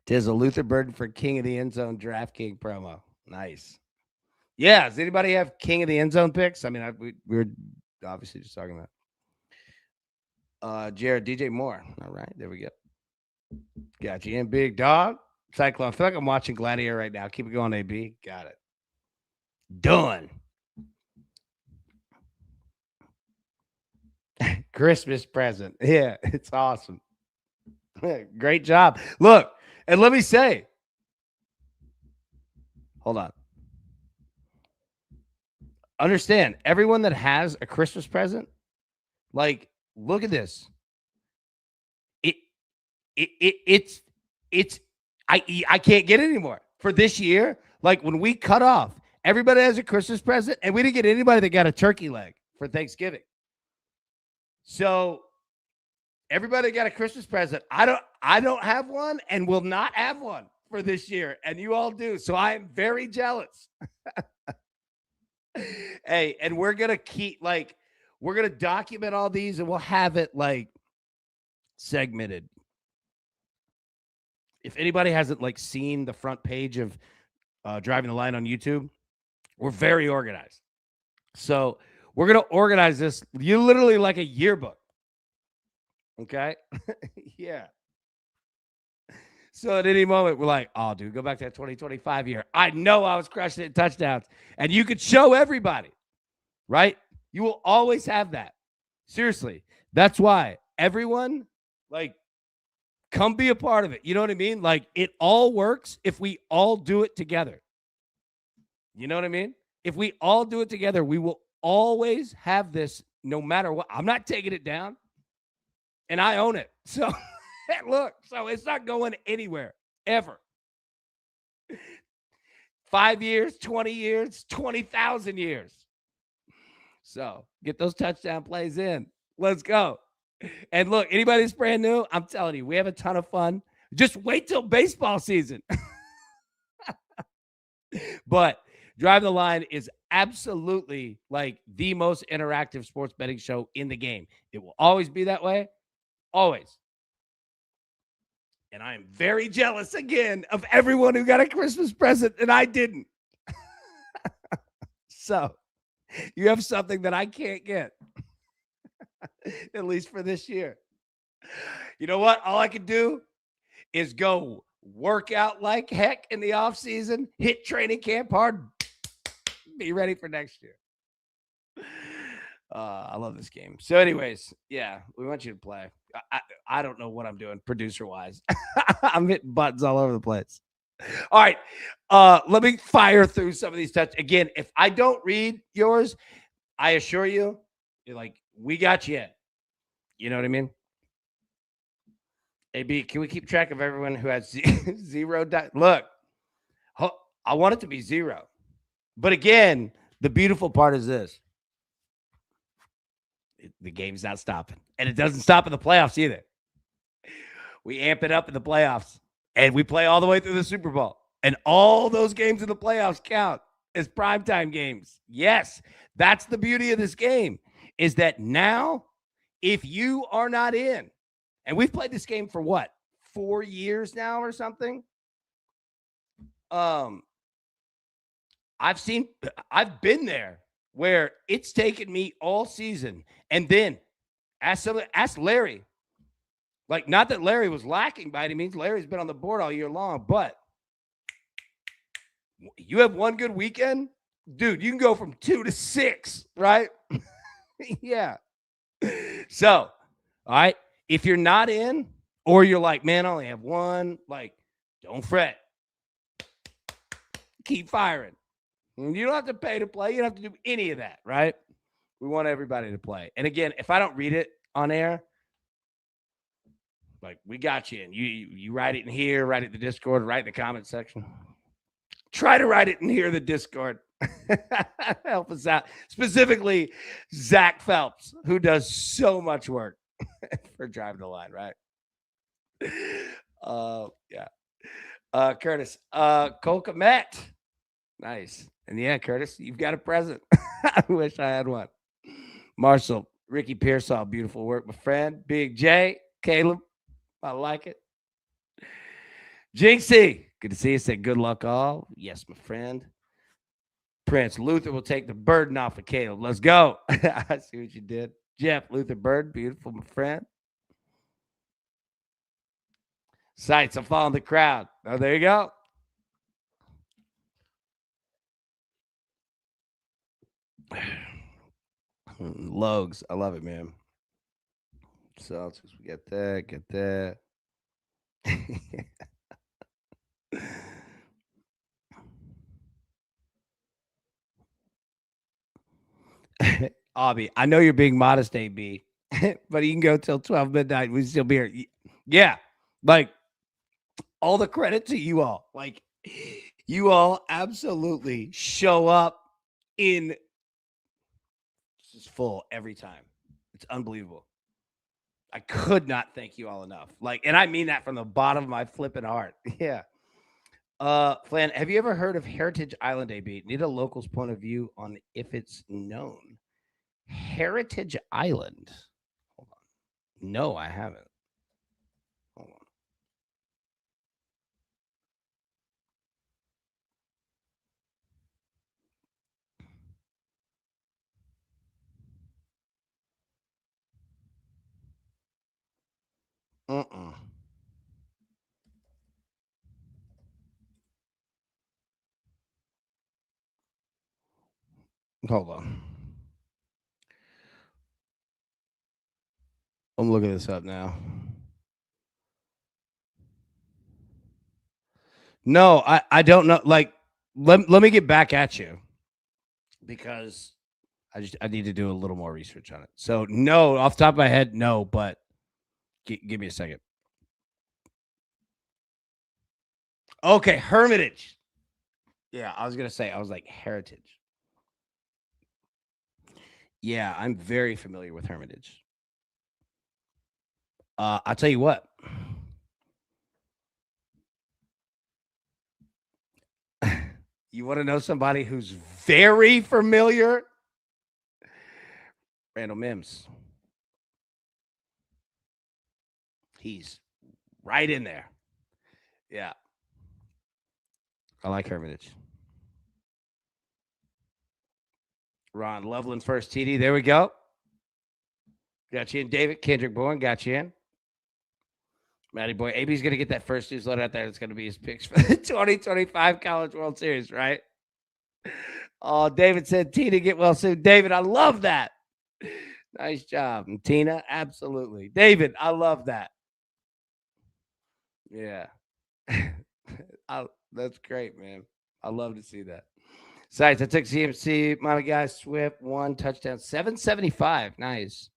Speaker 1: Tis a Luther Burden for King of the End Zone DraftKings promo. Nice. Yeah. Does anybody have King of the End Zone picks? I mean, we were obviously just talking about Jared DJ Moore. All right, there we go. Got you in, big dog. Cyclone. I feel like I'm watching Gladiator right now. Keep it going, AB. Got it. Done. Christmas present. Yeah, it's awesome. Great job. Look, and let me say, hold on. Understand, everyone that has a Christmas present, like, look at this. I can't get it anymore for this year. Like when we cut off, everybody has a Christmas present, and we didn't get anybody that got a turkey leg for Thanksgiving. So everybody got a Christmas present. I don't have one and will not have one for this year, and you all do. So I am very jealous. Hey, and we're gonna we're gonna document all these, and we'll have it like segmented. If anybody hasn't seen the front page of Driving the Line on YouTube, we're very organized. So we're going to organize this. You literally like a yearbook. Okay. Yeah. So at any moment, we're like, oh, dude, go back to that 2025 year. I know I was crushing it in touchdowns. And you could show everybody, right? You will always have that. Seriously. That's why everyone, come be a part of it. You know what I mean? It all works if we all do it together. You know what I mean? If we all do it together, we will always have this no matter what. I'm not taking it down, and I own it. So, look, so it's not going anywhere, ever. 5 years, 20 years, 20,000 years. So get those touchdown plays in. Let's go. And look, anybody that's brand new, I'm telling you, we have a ton of fun. Just wait till baseball season. But Drive the Line is absolutely like the most interactive sports betting show in the game. It will always be that way. Always. And I am very jealous again of everyone who got a Christmas present and I didn't. So you have something that I can't get, at least for this year. You know what? All I can do is go work out like heck in the off season, hit training camp hard, be ready for next year. I love this game. So, anyways, yeah, we want you to play. I don't know what I'm doing producer wise. I'm hitting buttons all over the place. All right. Let me fire through some of these touch. Again, if I don't read yours, I assure you, you're like, we got you. You know what I mean? AB, can we keep track of everyone who has zero? Look, I want it to be zero. But again, the beautiful part is this. The game's not stopping. And it doesn't stop in the playoffs either. We amp it up in the playoffs. And we play all the way through the Super Bowl. And all those games in the playoffs count as primetime games. Yes, that's the beauty of this game, is that now, if you are not in, and we've played this game for what, 4 years now or something? I've been there where it's taken me all season. And then ask Larry. Like, not that Larry was lacking by any means. Larry's been on the board all year long, but you have one good weekend, dude, you can go from 2 to 6, right? Yeah. So, all right, if you're not in, or you're like, man, I only have one, like, don't fret. Keep firing. You don't have to pay to play. You don't have to do any of that, right? We want everybody to play. And again, if I don't read it on air, like, we got you. And you write it in here, write it in the Discord, write in the comment section. Try to write it in here, the Discord. Help us out. Specifically, Zach Phelps, who does so much work for Drive the Line, right? Yeah. Curtis, Cole Kmet. Nice. And yeah, Curtis, you've got a present. I wish I had one. Marshall, Ricky Pearsall, beautiful work, my friend. Big J, Caleb, I like it. Jinxie, good to see you. Said good luck all. Yes, my friend. Prince Luther will take the burden off of Caleb. Let's go. I see what you did. Jeff Luther Bird, beautiful, my friend. Sights, I'm following the crowd. Oh, there you go. Logs, I love it, man. Celtics, we get that. Obby, I know you're being modest, AB, but you can go till 12 midnight. We still be here. Yeah, like, all the credit to you all. Like, you all absolutely show up in full every time. It's unbelievable. I could not thank you all enough. Like, and I mean that from the bottom of my flipping heart. Yeah. Flan, have you ever heard of Heritage Island, AB? Need a local's point of view on if it's known. Heritage Island. Hold on. No, I haven't. Hold on. Hold on. I'm looking this up now. No, I don't know. Like, let me get back at you because I need to do a little more research on it. So no, off the top of my head, no, but give me a second. Okay, Hermitage. Yeah, I was going to say, I was like, Heritage. Yeah, I'm very familiar with Hermitage. I'll tell you what. You want to know somebody who's very familiar? Randall Mims. He's right in there. Yeah. I like Hermitage. Ron Loveland's first TD. There we go. Got you in. David Kendrick Bourne got you in. Matty Boy. AB's going to get that first newsletter out there. It's going to be his picks for the 2025 College World Series, right? Oh, David said, Tina, get well soon. David, I love that. Nice job. And Tina, absolutely. David, I love that. Yeah. That's great, man. I love to see that. Sites, I took CMC, my guy, Swift, 1 touchdown, 775. Nice.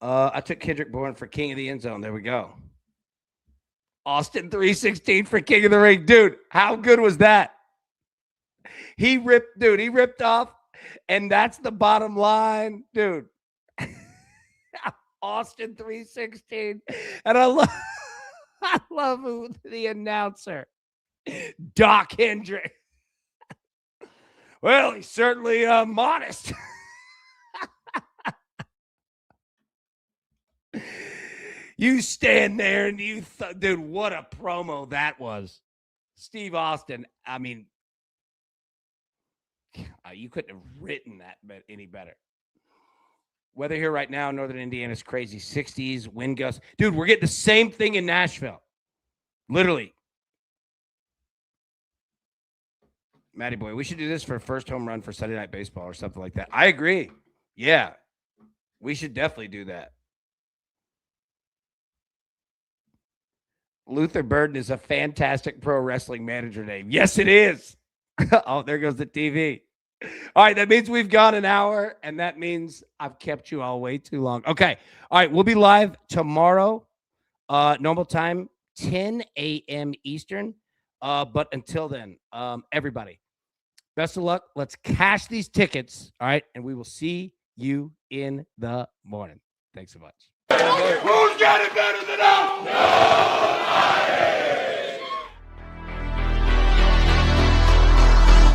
Speaker 1: I took Kendrick Bourne for King of the End Zone. There we go. Austin 316 for King of the Ring. Dude, how good was that? He ripped off, and that's the bottom line. Dude. Austin 316. And I love the announcer. Doc Hendrick. Well, he's certainly modest. You stand there and dude, what a promo that was. Steve Austin, I mean, you couldn't have written that any better. Weather here right now, Northern Indiana's crazy. 60s, wind gusts. Dude, we're getting the same thing in Nashville. Literally. Matty Boy, we should do this for a first home run for Sunday Night Baseball or something like that. I agree. Yeah, we should definitely do that. Luther Burden is a fantastic pro wrestling manager name. Yes, it is. Oh, there goes the TV. All right, that means we've gone an hour, and that means I've kept you all way too long. Okay. All right, we'll be live tomorrow, normal time, 10 a.m. Eastern. But until then, everybody, best of luck. Let's cash these tickets, all right? And we will see you in the morning. Thanks so much.
Speaker 2: Who's got it better than us?